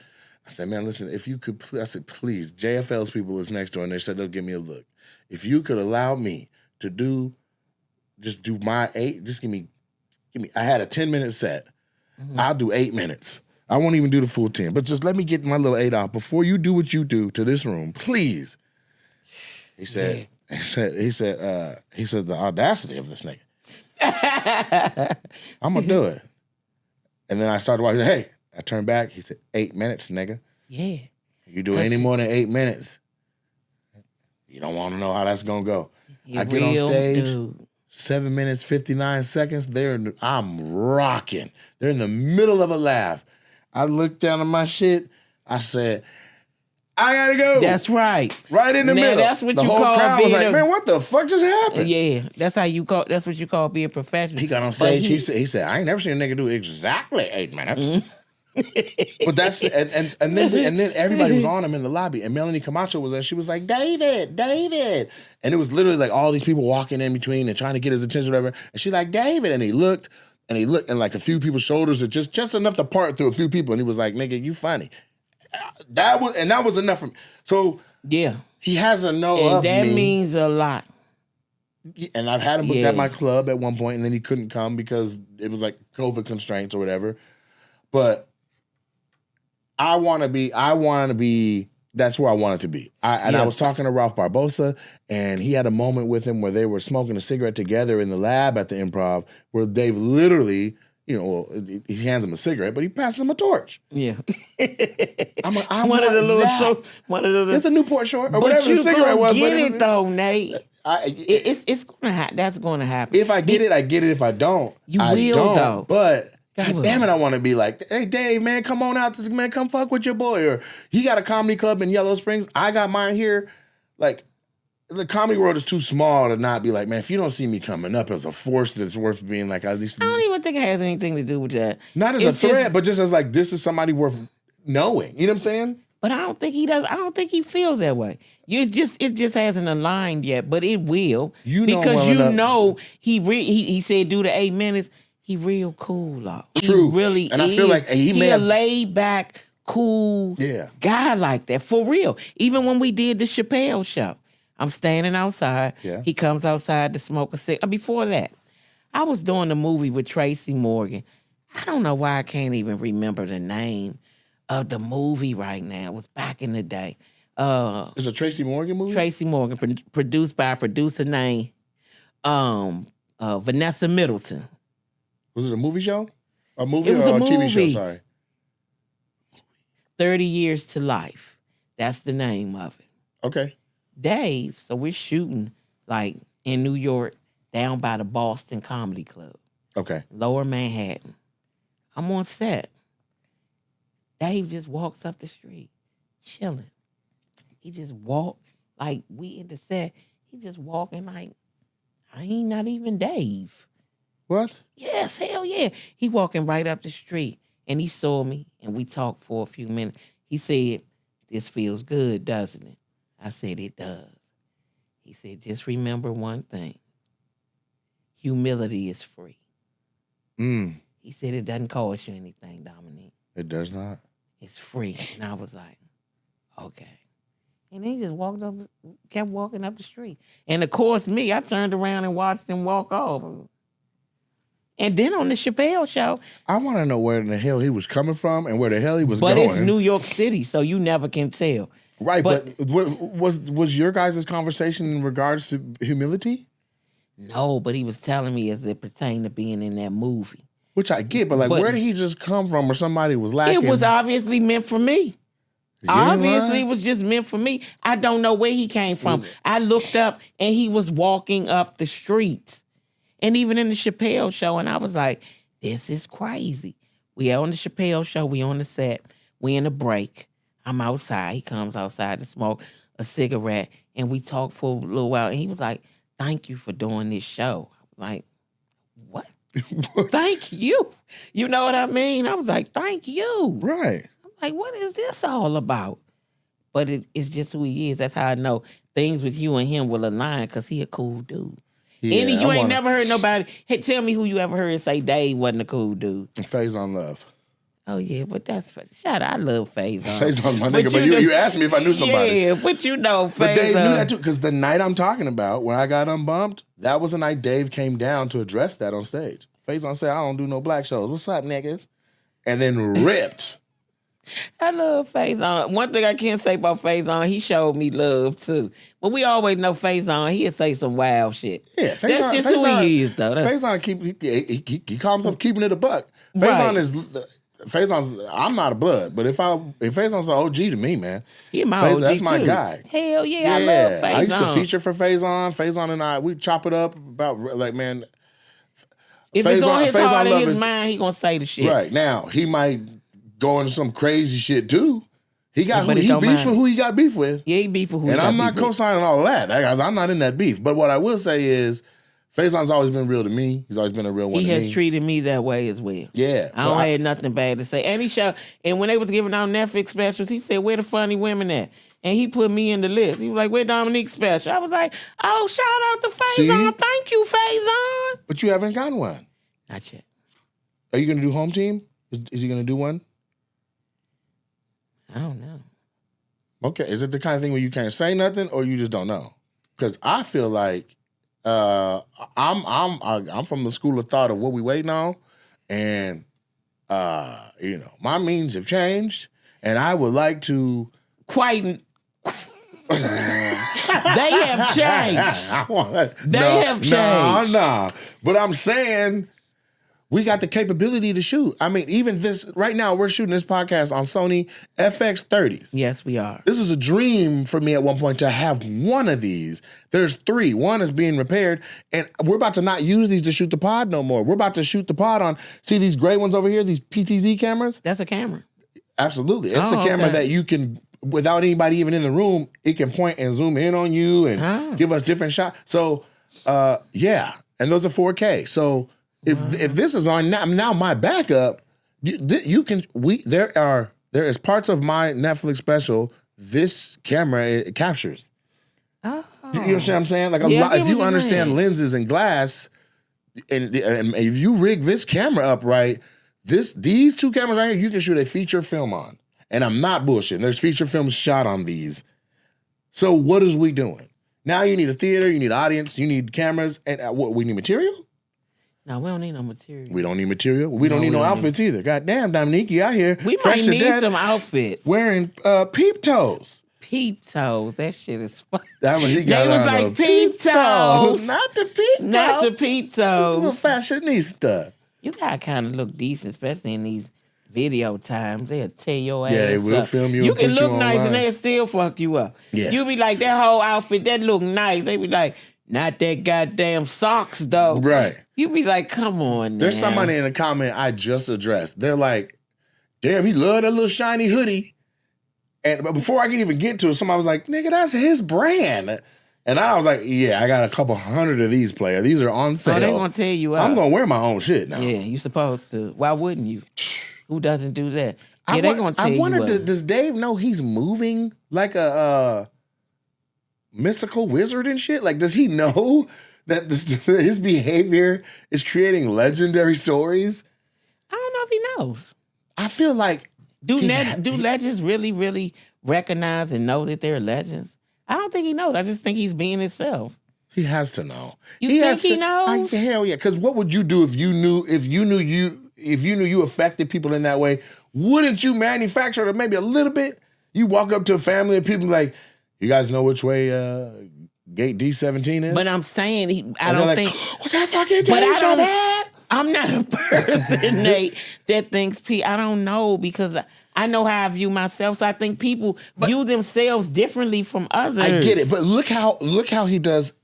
I said, man, listen, if you could, I said, please, JFL's people is next door, and they said they'll give me a look. If you could allow me to do my 8, just give me, I had a 10-minute set. Mm-hmm. I'll do 8 minutes. I won't even do the full 10, but just let me get my little 8 off before you do what you do to this room, please. He said, the audacity of this nigga. I'm gonna do it. And then I started watching, hey, I turned back. He said, 8 minutes, nigga. Yeah. You do any more than 8 minutes, you don't want to know how that's gonna go. I get on stage, 7 minutes, 59 seconds. I'm rocking. They're in the middle of a laugh. I looked down at my shit. I said, I gotta go. That's right. Right in the middle. That's what the you whole call crowd being was like, man, what the fuck just happened? Yeah, that's what you call being professional. He got on stage. He said, I ain't never seen a nigga do exactly 8 minutes. Mm-hmm. But that's and then everybody was on him in the lobby, and Melanie Camacho was there. She was like, David, and it was literally like all these people walking in between and trying to get his attention, or whatever. And she's like, David, and he looked, and like a few people's shoulders are just enough to part through a few people, and he was like, nigga, you funny. That was enough for me. So yeah, he has a know of me. That means a lot. And I've had him booked at my club at one point, and then he couldn't come because it was like COVID constraints or whatever. But I want to be. That's where I wanted to be. I was talking to Ralph Barbosa, and he had a moment with him where they were smoking a cigarette together in the lab at the Improv, where Dave literally, he hands him a cigarette, but he passes him a torch. Yeah. I'm like, one of the little. It's a Newport short or but whatever the cigarette was. Get it though, Nate. It's gonna that's gonna happen. If I get it, I get it. If I don't, I don't. Though. But God damn it, I want to be like, hey, Dave, man, come on out. Man, come fuck with your boy. Or he got a comedy club in Yellow Springs. I got mine here. Like, the comedy world is too small to not be like, man, if you don't see me coming up as a force that's worth being like, at least. I don't even think it has anything to do with that. Not as a threat, but just as like, this is somebody worth knowing. You know what I'm saying? But I don't think he does. I don't think he feels that way. It just hasn't aligned yet, but it will. Because he said do the 8 minutes. He real cool, though. True. He really and is. I feel like he a laid back, cool guy like that. For real. Even when we did the Chappelle show, I'm standing outside. Yeah. He comes outside to smoke a cigarette. Before that, I was doing the movie with Tracy Morgan. I don't know why I can't even remember the name of the movie right now. It was back in the day. It's a Tracy Morgan movie? Tracy Morgan, produced by a producer named Vanessa Middleton. Was it a movie show? A movie it was or a TV show? Sorry. 30 Years to Life. That's the name of it. Okay. Dave, so we're shooting like in New York, down by the Boston Comedy Club. Okay. Lower Manhattan. I'm on set. Dave just walks up the street, chilling. He just walked like we in the set. He just walking like I ain't not even Dave. What? Yes, hell yeah. He walking right up the street, and he saw me, and we talked for a few minutes. He said, "This feels good, doesn't it?" I said, "It does." He said, "Just remember one thing. Humility is free." He said, "It doesn't cost you anything, Dominique." It does not. It's free. And I was like, okay. And he just kept walking up the street. And of course, I turned around and watched him walk off. And then on the Chappelle show. I want to know where the hell he was coming from and where the hell he was going. But it's New York City, so you never can tell. Right, but was your guys' conversation in regards to humility? No, but he was telling me as it pertained to being in that movie. Which I get, but where did he just come from or somebody was lacking? It was obviously meant for me. Obviously, it was just meant for me. I don't know where he came from. I looked up and he was walking up the street. And even in the Chappelle show, and I was like, this is crazy. We on the Chappelle show, we on the set, we in a break. I'm outside. He comes outside to smoke a cigarette, and we talked for a little while. And he was like, "Thank you for doing this show." I was like, what? Thank you. You know what I mean? I was like, thank you. Right. I'm like, what is this all about? But it's just who he is. That's how I know things with you and him will align because he a cool dude. Yeah, you ain't never heard nobody. Hey, tell me who you ever heard say Dave wasn't a cool dude. Faison Love. Oh, yeah, but that's... Shout out, I love Faison. Faison's my nigga, but you asked me if I knew somebody. Yeah, but you know Faison. But Dave knew that too, because the night I'm talking about, when I got unbumped, that was the night Dave came down to address that on stage. Faison said, "I don't do no black shows. What's up, niggas?" And then ripped. I love Faison. One thing I can't say about Faison, he showed me love too. But we always know Faison, he'll say some wild shit. Yeah, Faison, that's just who he is, though. Faison he calls himself keeping it a buck. Faison's I'm not a blood, but if Faison's an OG to me, man, he my OG that's too. my guy. Hell yeah, I love Faison. I used to feature for Faison. Faison and I, we chop it up about like, man. If it's on his heart and his mind, he gonna say the shit. Right now, he might go into some crazy shit too. He beefs with who he got beef with. Yeah, he beef with who. And I'm not co-signing all of that. I'm not in that beef. But what I will say is, Faison's always been real to me. He's always been a real one to me. He has treated me that way as well. Yeah. I don't have nothing bad to say. And when they was giving out Netflix specials, he said, "Where the funny women at?" And he put me in the list. He was like, "Where Dominique's special?" I was like, "Oh, shout out to Faison. Thank you, Faison." But you haven't gotten one. Not yet. Are you going to do Home Team? Is he going to do one? I don't know. Okay. Is it the kind of thing where you can't say nothing or you just don't know? Because I feel like I'm from the school of thought of what we waiting on, and my means have changed, and I would like to Quite. They have changed. They have changed. No. But I'm saying we got the capability to shoot. I mean, even this right now, we're shooting this podcast on Sony FX30s. Yes, we are. This was a dream for me at one point to have one of these. There's 3. One is being repaired, and we're about to not use these to shoot the pod no more. We're about to shoot the pod on, see these gray ones over here, these PTZ cameras? That's a camera. Absolutely. It's a camera that you can, without anybody even in the room, it can point and zoom in on you and give us different shots. So, yeah. And those are 4K. So if this is on now my backup, there is parts of my Netflix special this camera it captures. Oh. You understand what I'm saying? Like if you understand lenses and glass, and if you rig this camera up right, these 2 cameras right here, you can shoot a feature film on. And I'm not bullshitting. There's feature films shot on these. So what is we doing? Now you need a theater, you need audience, you need cameras, and what, we need material? No, we don't need no material. We don't need material. We don't need no outfits either. God damn, Dominique, you out here. We might need some outfits. Wearing peep toes. Peep toes. That shit is fun. Dominique They was like peep toes. Not the peep toes. Not the peep toes. Little fashionista. You gotta kind of look decent, especially in these video times. They'll tear your ass up. Yeah, they will film you. You and can put look you nice online. and they'll still fuck you up. Yeah. You be like, that whole outfit, that look nice. They be like, not that goddamn socks though. Right. You be like, come on. There's now. somebody in the comment I just addressed. They're like, damn, he love that little shiny hoodie. But before I can even get to it, somebody was like, nigga, that's his brand. And I was like, yeah, I got a couple hundred of these players. These are on sale. Oh, they gonna tear you up. I'm gonna wear my own shit now. Yeah, you supposed to. Why wouldn't you? Who doesn't do that? Yeah, they gonna tear I wonder, you up. does Dave know he's moving like a mystical wizard and shit? Like, does he know that his behavior is creating legendary stories? I don't know if he knows. I feel like Do legends really, really recognize and know that they're legends? I don't think he knows. I just think he's being himself. he has to know. You think he knows? Hell yeah! Because what would you do if you knew you affected people in that way? Wouldn't you manufacture it maybe a little bit? You walk up to a family and people like, you guys know which way gate D17 is? But I'm saying I And don't they're think. like, what's that fucking But Dave Chappelle? I'm not a person, Nate, that thinks I don't know because I know how I view myself. So I think people view themselves differently from others. I get it, but look how he does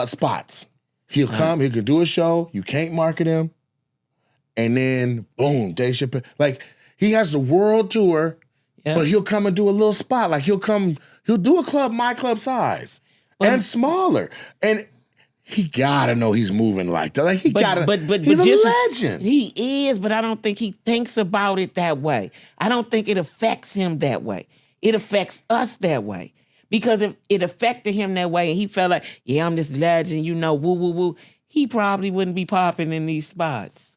spots. He'll come, he can do a show, you can't market him, and then boom, Dave Chappelle. Like he has the world tour, but he'll come and do a little spot. Like he'll do a club my club size and smaller. And he gotta know he's moving like that. Like he's a legend. He is, but I don't think he thinks about it that way. I don't think it affects him that way. It affects us that way. Because if it affected him that way and he felt like, yeah, I'm this legend, woo, woo, woo, he probably wouldn't be popping in these spots.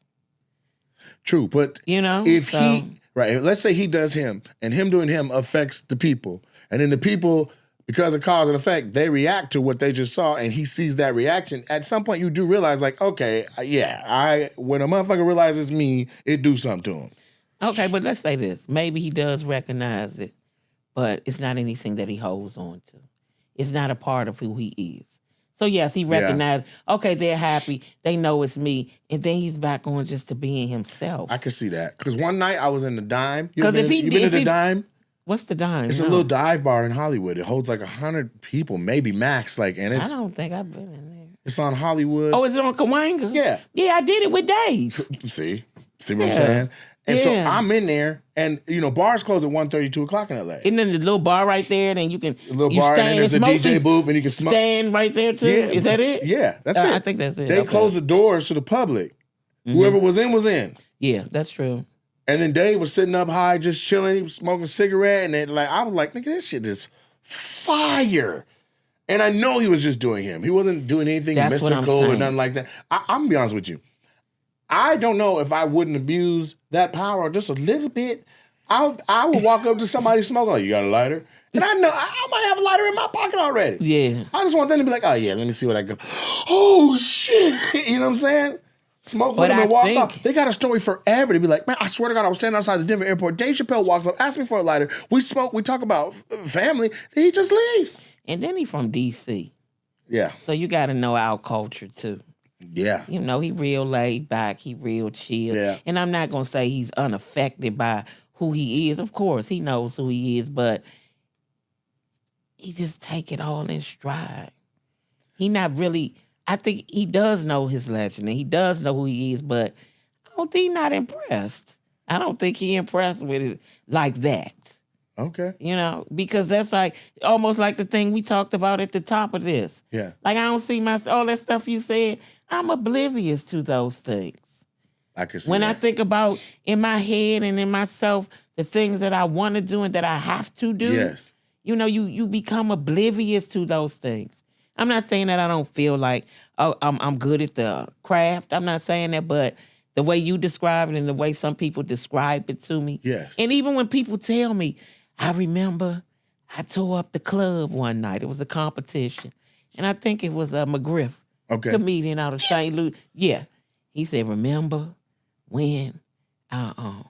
True, but let's say he does him and him doing him affects the people. And then the people, because of cause and effect, they react to what they just saw and he sees that reaction. At some point you do realize like, okay, when a motherfucker realizes me, it do something to him. Okay, but let's say this. Maybe he does recognize it, but it's not anything that he holds on to. It's not a part of who he is. So yes, he recognized, okay, they're happy. They know it's me. And then he's back on just to being himself. I can see that. Because one night I was in the Dime. You Because been to the Dime? What's the Dime? It's a little dive bar in Hollywood. It holds like 100 people, maybe max. I don't think I've been in there. It's on Hollywood. Oh, is it on Cahuenga? Yeah. Yeah, I did it with Dave. See what I'm saying? And so I'm in there, and bars close at 1:30, 2 o'clock in LA. And then the little bar right there, then you can and then there's a DJ booth, and you can smoke. Stand right there too. Yeah, is that it? Yeah, that's it. I think that's it. They closed the doors to the public. Mm-hmm. Whoever was in was in. Yeah, that's true. And then Dave was sitting up high, just chilling. He was smoking a cigarette, and then I was like, nigga, this shit is fire. And I know he was just doing him. He wasn't doing anything mystical or nothing like that. I'm gonna be honest with you. I don't know if I wouldn't abuse that power just a little bit. I would walk up to somebody smoking, like, you got a lighter? And I know I might have a lighter in my pocket already. Yeah. I just want them to be like, oh yeah, let me see what I got. Oh shit. You know what I'm saying? Smoke with them and walk off. They got a story forever to be like, man, I swear to God, I was standing outside the Denver airport. Dave Chappelle walks up, asks me for a lighter. We smoke, we talk about family. Then he just leaves. And then he from D.C. Yeah. So you got to know our culture too. Yeah. You know, he real laid back. He real chill. Yeah. And I'm not going to say he's unaffected by who he is. Of course, he knows who he is, but he just take it all in stride. He not really, I think he does know his legend and he does know who he is, but I don't think he's not impressed. I don't think he impressed with it like that. Okay. You know, because that's like almost like the thing we talked about at the top of this. Yeah. Like I don't see all that stuff you said. I'm oblivious to those things. I can see when that. I think about in my head and in myself the things that I want to do and that I have to do. Yes. You know, you become oblivious to those things. I'm not saying that I don't feel like, oh, I'm good at the craft. I'm not saying that, but the way you describe it and the way some people describe it to me. Yes. And even when people tell me, I remember I tore up the club one night. It was a competition. And I think it was McGriff, comedian out of St. Louis. Yeah. He said, remember when I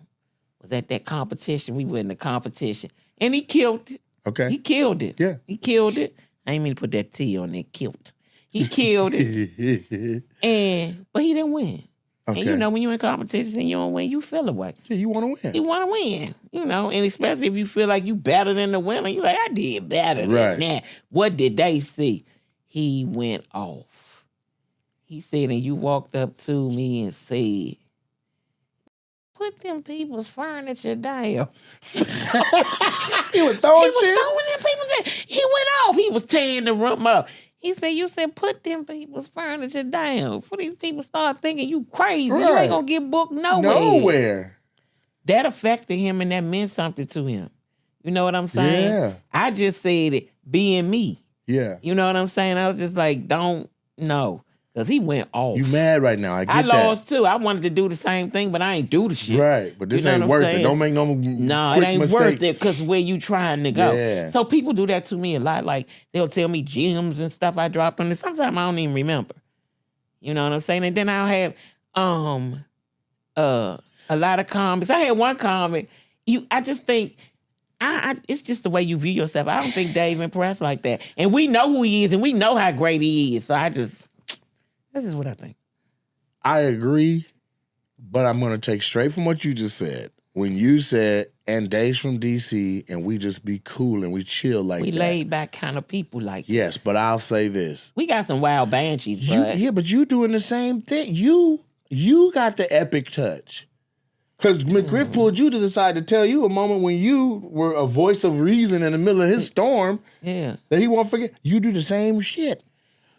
was at that competition? We were in the competition. And he killed it. Okay. He killed it. Yeah. He killed it. I ain't mean to put that T on there, killed. He killed it. But he didn't win. Okay. And you know, when you're in competition and you don't win, you feel away. Yeah, you want to win. You want to win, you know, and especially if you feel like you better than the winner. You're like, I did better than that. What did they see? He went off. He said, and you walked up to me and said, put them people's furniture down. He was He throwing was throwing them people's. He went off. He was tearing the room up. He said, you said, put them people's furniture down. For these people start thinking you crazy. Right. You ain't going to get booked nowhere. That affected him and that meant something to him. You know what I'm saying? Yeah. I just said it being me. Yeah. You know what I'm saying? I was just like, don't know. Because he went off. You mad right now. I get that. I lost too. I wanted to do the same thing, but I ain't do the shit. Right. But this ain't worth it. Don't make no it ain't mistake. worth it because where you trying to go. Yeah. So people do that to me a lot. Like they'll tell me gems and stuff I dropped on it. Sometimes I don't even remember. You know what I'm saying? And then I'll have a lot of comics. I had one comic. I just think it's just the way you view yourself. I don't think Dave impressed like that. And we know who he is and we know how great he is. So this is what I think. I agree, but I'm going to take straight from what you just said. When you said, and Dave's from D.C., and we just be cool and we chill like we that. We laid back kind of people like that. Yes, but I'll say this. We got some wild banshees, but... But you doing the same thing. You got the epic touch. Because McGriff pulled you to the side to tell you a moment when you were a voice of reason in the middle of his storm that he won't forget. You do the same shit.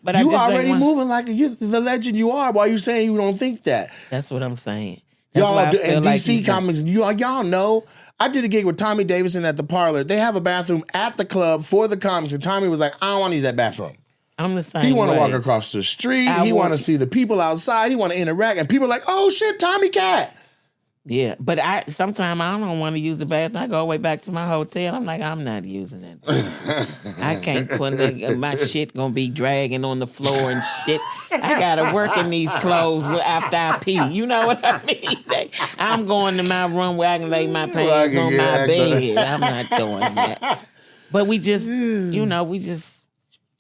But you already moving like the legend you are. Why you saying you don't think that? That's what I'm saying. Y'all and DC Comics, y'all know. I did a gig with Tommy Davidson at the Parlor. They have a bathroom at the club for the comics, and Tommy was like, I don't want to use that bathroom. I'm the same. He want to walk across the street. He want to see the people outside. He want to interact, and people are like, oh shit, Tommy Cat. Yeah, but sometimes I don't want to use the bathroom. I go way back to my hotel. I'm like, I'm not using it. I can't put my shit gonna be dragging on the floor and shit. I gotta work in these clothes after I pee. You know what I mean? I'm going to my room where I can lay my pants on my bed. I'm not doing that. But we just, we just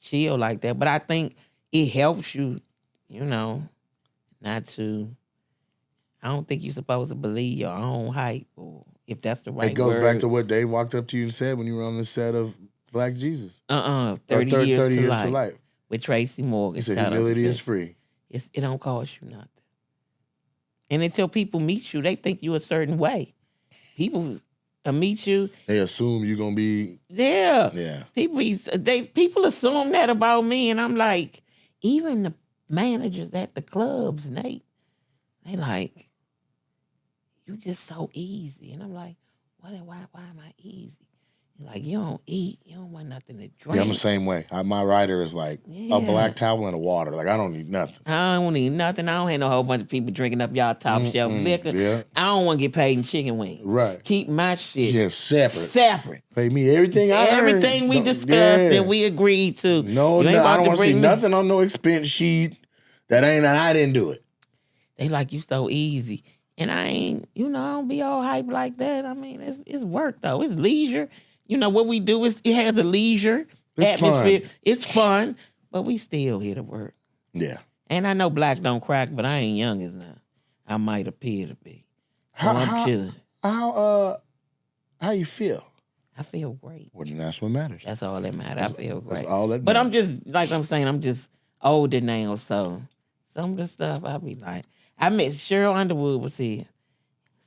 chill like that. But I think it helps you, not to. I don't think you're supposed to believe your own hype, or if that's the right word. It goes back to what Dave walked up to you and said when you were on the set of Black Jesus. 30 years to life. With Tracy Morgan. He said humility is free. It don't cost you nothing. And until people meet you, they think you a certain way. People meet you. They assume you're going to be. Yeah. People assume that about me, and I'm like, even the managers at the clubs, Nate, they like, you just so easy. And I'm like, why am I easy? Like, you don't eat. You don't want nothing to drink. Yeah, I'm the same way. My rider is like a black towel and a water. Like, I don't need nothing. I don't need nothing. I don't have no whole bunch of people drinking up y'all top shelf liquor. Yeah. I don't want to get paid in chicken wings. Right. Keep my shit separate. Pay me everything I Everything we discussed and we agreed to. No, I don't want to see nothing on no expense sheet that I didn't do it. They like, you so easy. And I ain't, I don't be all hype like that. I mean, it's work, though. It's leisure. What we do is it has a leisure atmosphere. Fun. It's fun, but we still here to work. Yeah. And I know blacks don't crack, but I ain't young as now. I might appear to be. So I'm chilling. How you feel? I feel great. Well, then that's what matters. That's all that matters. I feel great. That's all that matters. But I'm just, like I'm saying, I'm just older now, so some of the stuff I be like. I met Cheryl Underwood was here.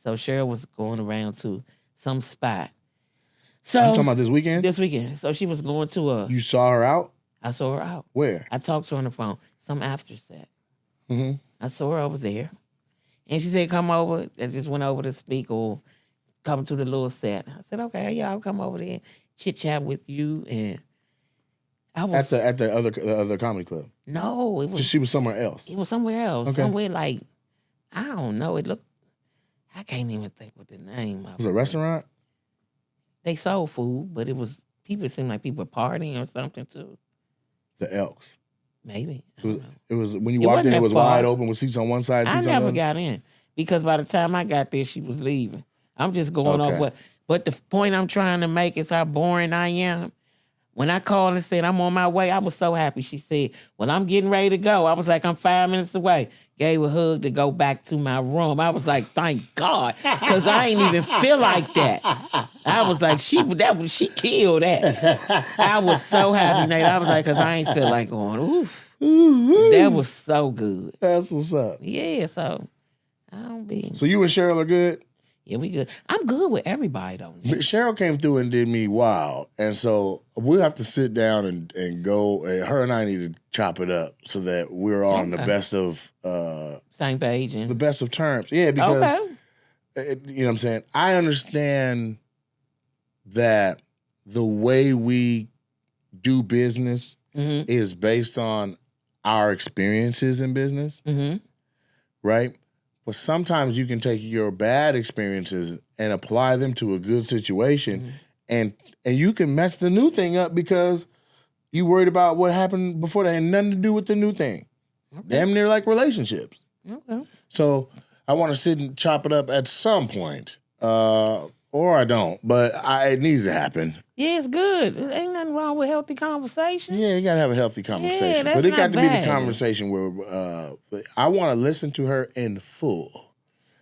So Cheryl was going around to some spot. So you talking about this weekend? This weekend. So she was going to a... You saw her out? I saw her out. Where? I talked to her on the phone. Some after set. Mm-hmm. I saw her over there. And she said, come over. I just went over to speak or come to the little set. I said, okay, yeah, I'll come over there and chit-chat with you. And I was... At the other comedy club? No, it was... She was somewhere else? It was somewhere else. Okay. Somewhere like... I don't know. It looked... I can't even think what the name of it. Was it a restaurant? They sold food, but it was... People seemed like people partying or something, too. The Elks. Maybe. It was when you walked in, it was wide open with seats on one side, seats on the other? I never got in because by the time I got there, she was leaving. I'm just going off what... But the point I'm trying to make is how boring I am. When I called and said, I'm on my way, I was so happy. She said, well, I'm getting ready to go. I was like, I'm 5 minutes away. Gave her a hug to go back to my room. I was like, thank God, because I ain't even feel like that. I was like, she killed that. I was so happy, Nate. I was like, because I ain't feel like going, oof. That was so good. That's what's up. Yeah, so I don't be. So you and Cheryl are good? Yeah, we good. I'm good with everybody, though. Cheryl came through and did me wild. And so we'll have to sit down and go. Her and I need to chop it up so that we're on the best of... same page. And... The best of terms. Yeah, because, you know what I'm saying? I understand that the way we do business is based on our experiences in business, right? But sometimes you can take your bad experiences and apply them to a good situation, and you can mess the new thing up because you worried about what happened before that had nothing to do with the new thing. Okay. Damn near like relationships. Okay. So I want to sit and chop it up at some point, or I don't, but it needs to happen. Yeah, it's good. Ain't nothing wrong with healthy conversation. Yeah, you got to have a healthy conversation. Yeah, but it got to be the conversation where I want to listen to her in full.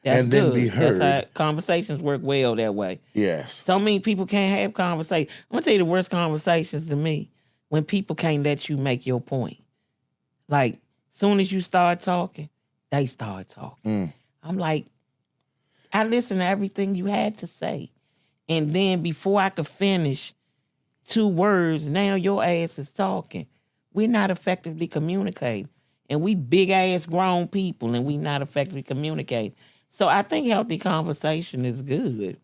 That's and good. Then be heard. That's how conversations work well that way. Yes. So many people can't have conversations. I'm going to tell you the worst conversations to me when people can't let you make your point. Like, soon as you start talking, they start talking. I'm like, I listened to everything you had to say. And then before I could finish 2 words, now your ass is talking. We're not effectively communicating. And we big-ass grown people, and we not effectively communicating. So I think healthy conversation is good.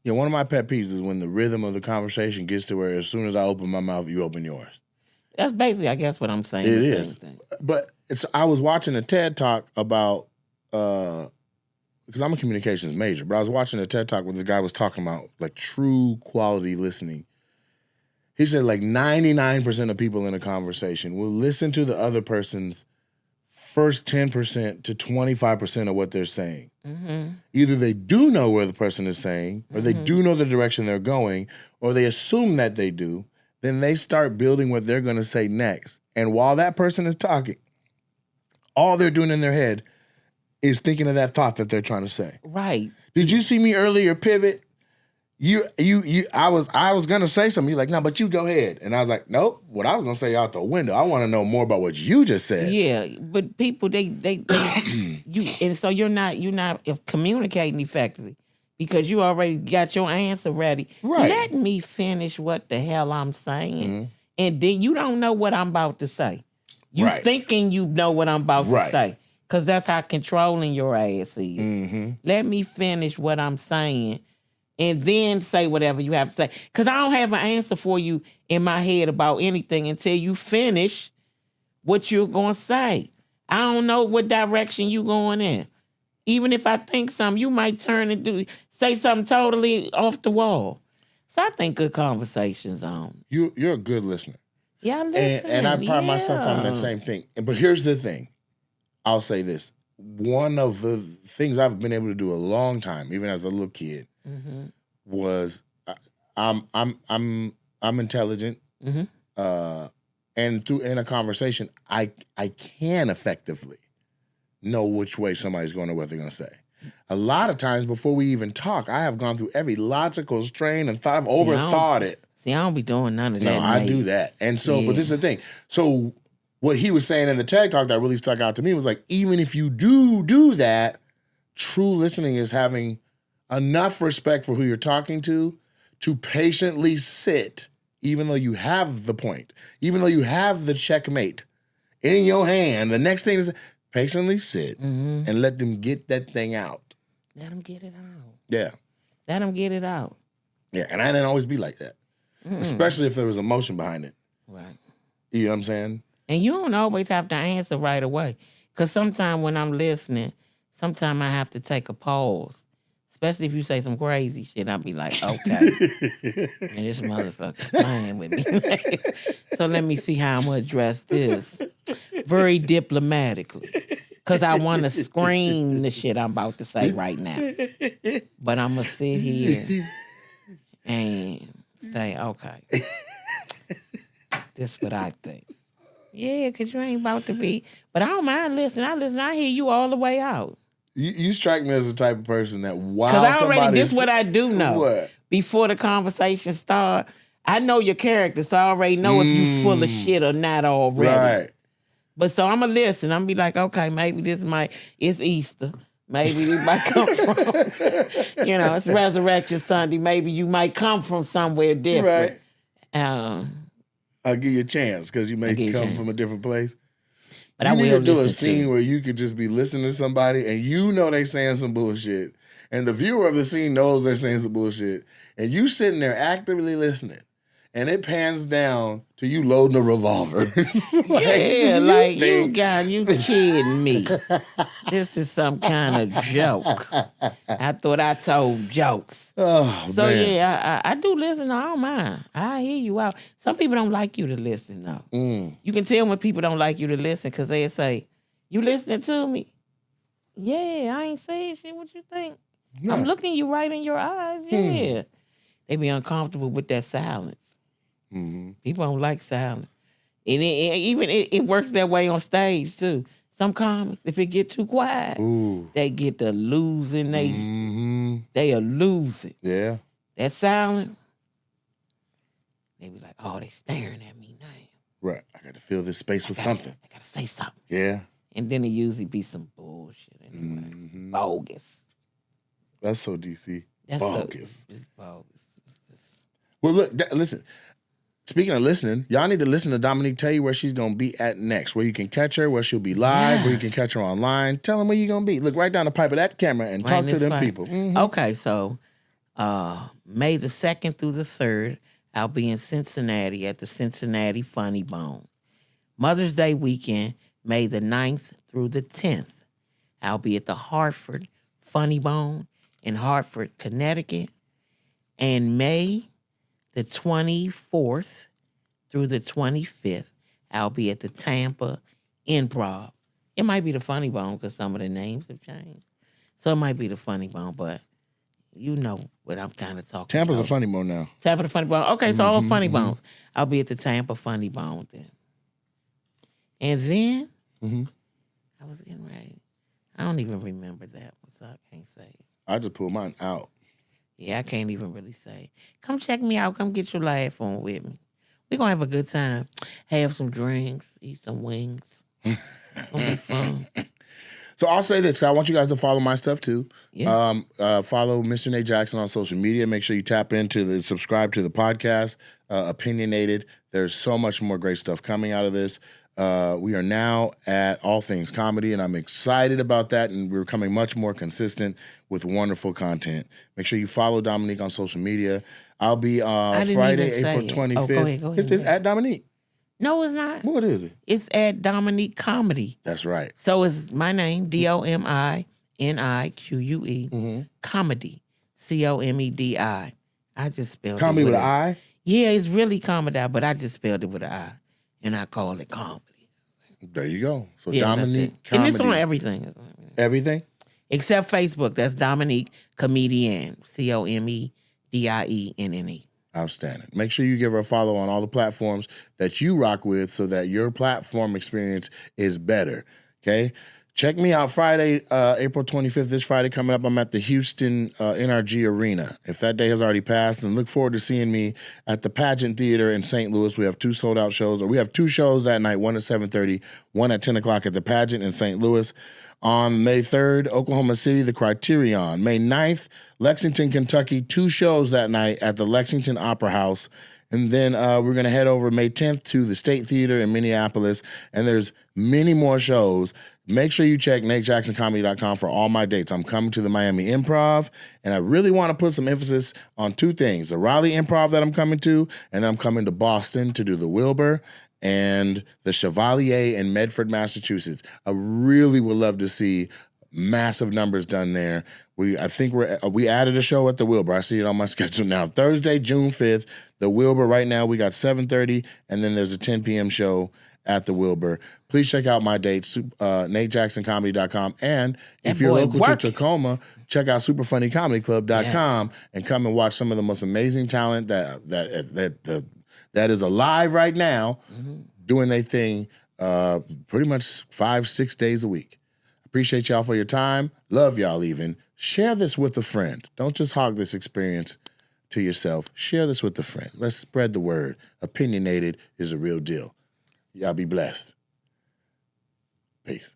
Yeah, one of my pet peeves is when the rhythm of the conversation gets to where as soon as I open my mouth, you open yours. That's basically, I guess, what I'm saying. It is. But I was watching a TED Talk about... because I'm a communications major, but I was watching a TED Talk where this guy was talking about like true quality listening. He said like 99% of people in a conversation will listen to the other person's first 10% to 25% of what they're saying. Either they do know where the person is saying, or they do know the direction they're going, or they assume that they do. Then they start building what they're going to say next. And while that person is talking, all they're doing in their head is thinking of that thought that they're trying to say. Right. Did you see me earlier pivot? I was gonna say something. You're like, no, but you go ahead. And I was like, nope. What I was gonna say out the window. I want to know more about what you just said. Yeah, but people they you and so you're not communicating effectively because you already got your answer ready. Right. Let me finish what the hell I'm saying, and then you don't know what I'm about to say. You thinking you know what I'm about to say. Because that's how controlling your ass is. Let me finish what I'm saying. and then say whatever you have to say. Because I don't have an answer for you in my head about anything until you finish what you're going to say. I don't know what direction you going in. Even if I think something, you might turn and say something totally off the wall. So I think good conversations on. You're a good listener. Yeah, I listen. And I pride myself on that same thing. But here's the thing. I'll say this. One of the things I've been able to do a long time, even as a little kid, was I'm intelligent. And in a conversation, I can effectively know which way somebody's going or what they're going to say. A lot of times before we even talk, I have gone through every logical strain and I've overthought it. See, I don't be doing none of that. No, I do that. And so, but this is the thing. So what he was saying in the TED Talk that really stuck out to me was like, even if you do that, true listening is having enough respect for who you're talking to patiently sit, even though you have the point, even though you have the checkmate in your hand. The next thing is patiently sit and let them get that thing out. Let them get it out. Yeah. Let them get it out. Yeah, and I didn't always be like that, especially if there was emotion behind it. Right. You know what I'm saying? And you don't always have to answer right away. Because sometimes when I'm listening, sometimes I have to take a pause. Especially if you say some crazy shit, I'll be like, okay. And this motherfucker's playing with me. So let me see how I'm going to address this. Very diplomatically. Because I want to scream the shit I'm about to say right now. But I'm going to sit here and say, okay. This is what I think. Yeah, because you ain't about to be. But I don't mind listening. I hear you all the way out. You strike me as the type of person that while this is what I do know. What? Before the conversation start, I know your character, so I already know if you full of shit or not already. Right. But so I'm going to listen. I'm going to be like, okay, maybe it's Easter. Maybe it might come from, it's Resurrection Sunday. Maybe you might come from somewhere different. Right. I'll give you a chance because you may come from a different place. But you I need will to do a listen scene where you could just be listening to somebody and you know they saying some bullshit. And the viewer of the scene knows they're saying some bullshit. And you sitting there actively listening. And it pans down to you loading a revolver. You kidding me. This is some kind of joke. I thought I told jokes. Oh, so, man. yeah, I do listen. I don't mind. I hear you out. Some people don't like you to listen, though. You can tell when people don't like you to listen because they say, you listening to me? Yeah, I ain't saying shit. What you think? Yeah. I'm looking you right in your eyes. Yeah. They be uncomfortable with that silence. People don't like silence. And it works that way on stage, too. Some comics, if it get too quiet, they get to losing. They'll lose it. Yeah. That silence, they be like, oh, they staring at me now. Right. I got to fill this space with something. I got to say something. Yeah. And then it usually be some bullshit anyway. Bogus. That's so DC. That's bogus. It's bogus. Well, look, listen. Speaking of listening, y'all need to listen to Dominique tell you where she's going to be at next, where you can catch her, where she'll be live, where you can catch her online. Tell them where you're going to be. Look right down the pipe of that camera and talk to them people. Okay, so May the 2nd through the 3rd, I'll be in Cincinnati at the Cincinnati Funny Bone. Mother's Day weekend, May the 9th through the 10th, I'll be at the Hartford Funny Bone in Hartford, Connecticut. And May the 24th through the 25th, I'll be at the Tampa Improv. It might be the Funny Bone because some of the names have changed. So it might be the Funny Bone, but you know what I'm kind of talking Tampa's about. a Funny Bone now. Tampa the Funny Bone. Okay, so all Funny Bones. I'll be at the Tampa Funny Bone then. And then, I was getting ready. I don't even remember that one, so I can't say it. I just pulled mine out. Yeah, I can't even really say. Come check me out. Come get your laugh on with me. We're going to have a good time. Have some drinks. Eat some wings. It's going to be fun. So I'll say this. I want you guys to follow my stuff too. Yeah. Follow Mr. Nate Jackson on social media. Make sure you subscribe to the podcast, OpinioNated. There's so much more great stuff coming out of this. We are now at All Things Comedy, and I'm excited about that, and we're becoming much more consistent with wonderful content. Make sure you follow Dominique on social media. I'll be Friday, April 25th. Oh, go ahead. It's at Dominique. No, it's not. What is it? It's at Dominique Comedy. That's right. So it's my name, DOMINIQUE, Comedy, COMEDI. I just spelled Comedy it with an I? Yeah, it's really comedy, but I just spelled it with an I, and I call it comedy. There you go. So Yeah, Dominique that's it. Comedy. And it's on everything. Everything? Except Facebook. That's Dominique Comedienne, COMEDIENNE. Outstanding. Make sure you give her a follow on all the platforms that you rock with so that your platform experience is better. Okay? Check me out Friday, April 25th, this Friday coming up. I'm at the Houston NRG Arena. If that day has already passed, then look forward to seeing me at the Pageant Theater in St. Louis. We have 2 sold-out shows, or we have 2 shows that night, one at 7:30, one at 10 o'clock at the Pageant in St. Louis. On May 3rd, Oklahoma City, the Criterion. May 9th, Lexington, Kentucky, 2 shows that night at the Lexington Opera House. And then we're going to head over May 10th to the State Theater in Minneapolis. And there's many more shows. Make sure you check NateJacksonComedy.com for all my dates. I'm coming to the Miami Improv, and I really want to put some emphasis on 2 things. The Raleigh Improv that I'm coming to, and I'm coming to Boston to do the Wilbur and the Chevalier in Medford, Massachusetts. I really would love to see massive numbers done there. We added a show at the Wilbur. I see it on my schedule now. Thursday, June 5th, the Wilbur. Right now we got 7:30, and then there's a 10 p.m. show at the Wilbur. Please check out my dates, NateJacksonComedy.com. And if you're local to Tacoma, check out SuperFunnyComedyClub.com and come and watch some of the most amazing talent that is alive right now, doing their thing pretty much 5-6 days a week. Appreciate y'all for your time. Love y'all even. Share this with a friend. Don't just hog this experience to yourself. Share this with a friend. Let's spread the word. Opinionated is a real deal. Y'all be blessed. Peace.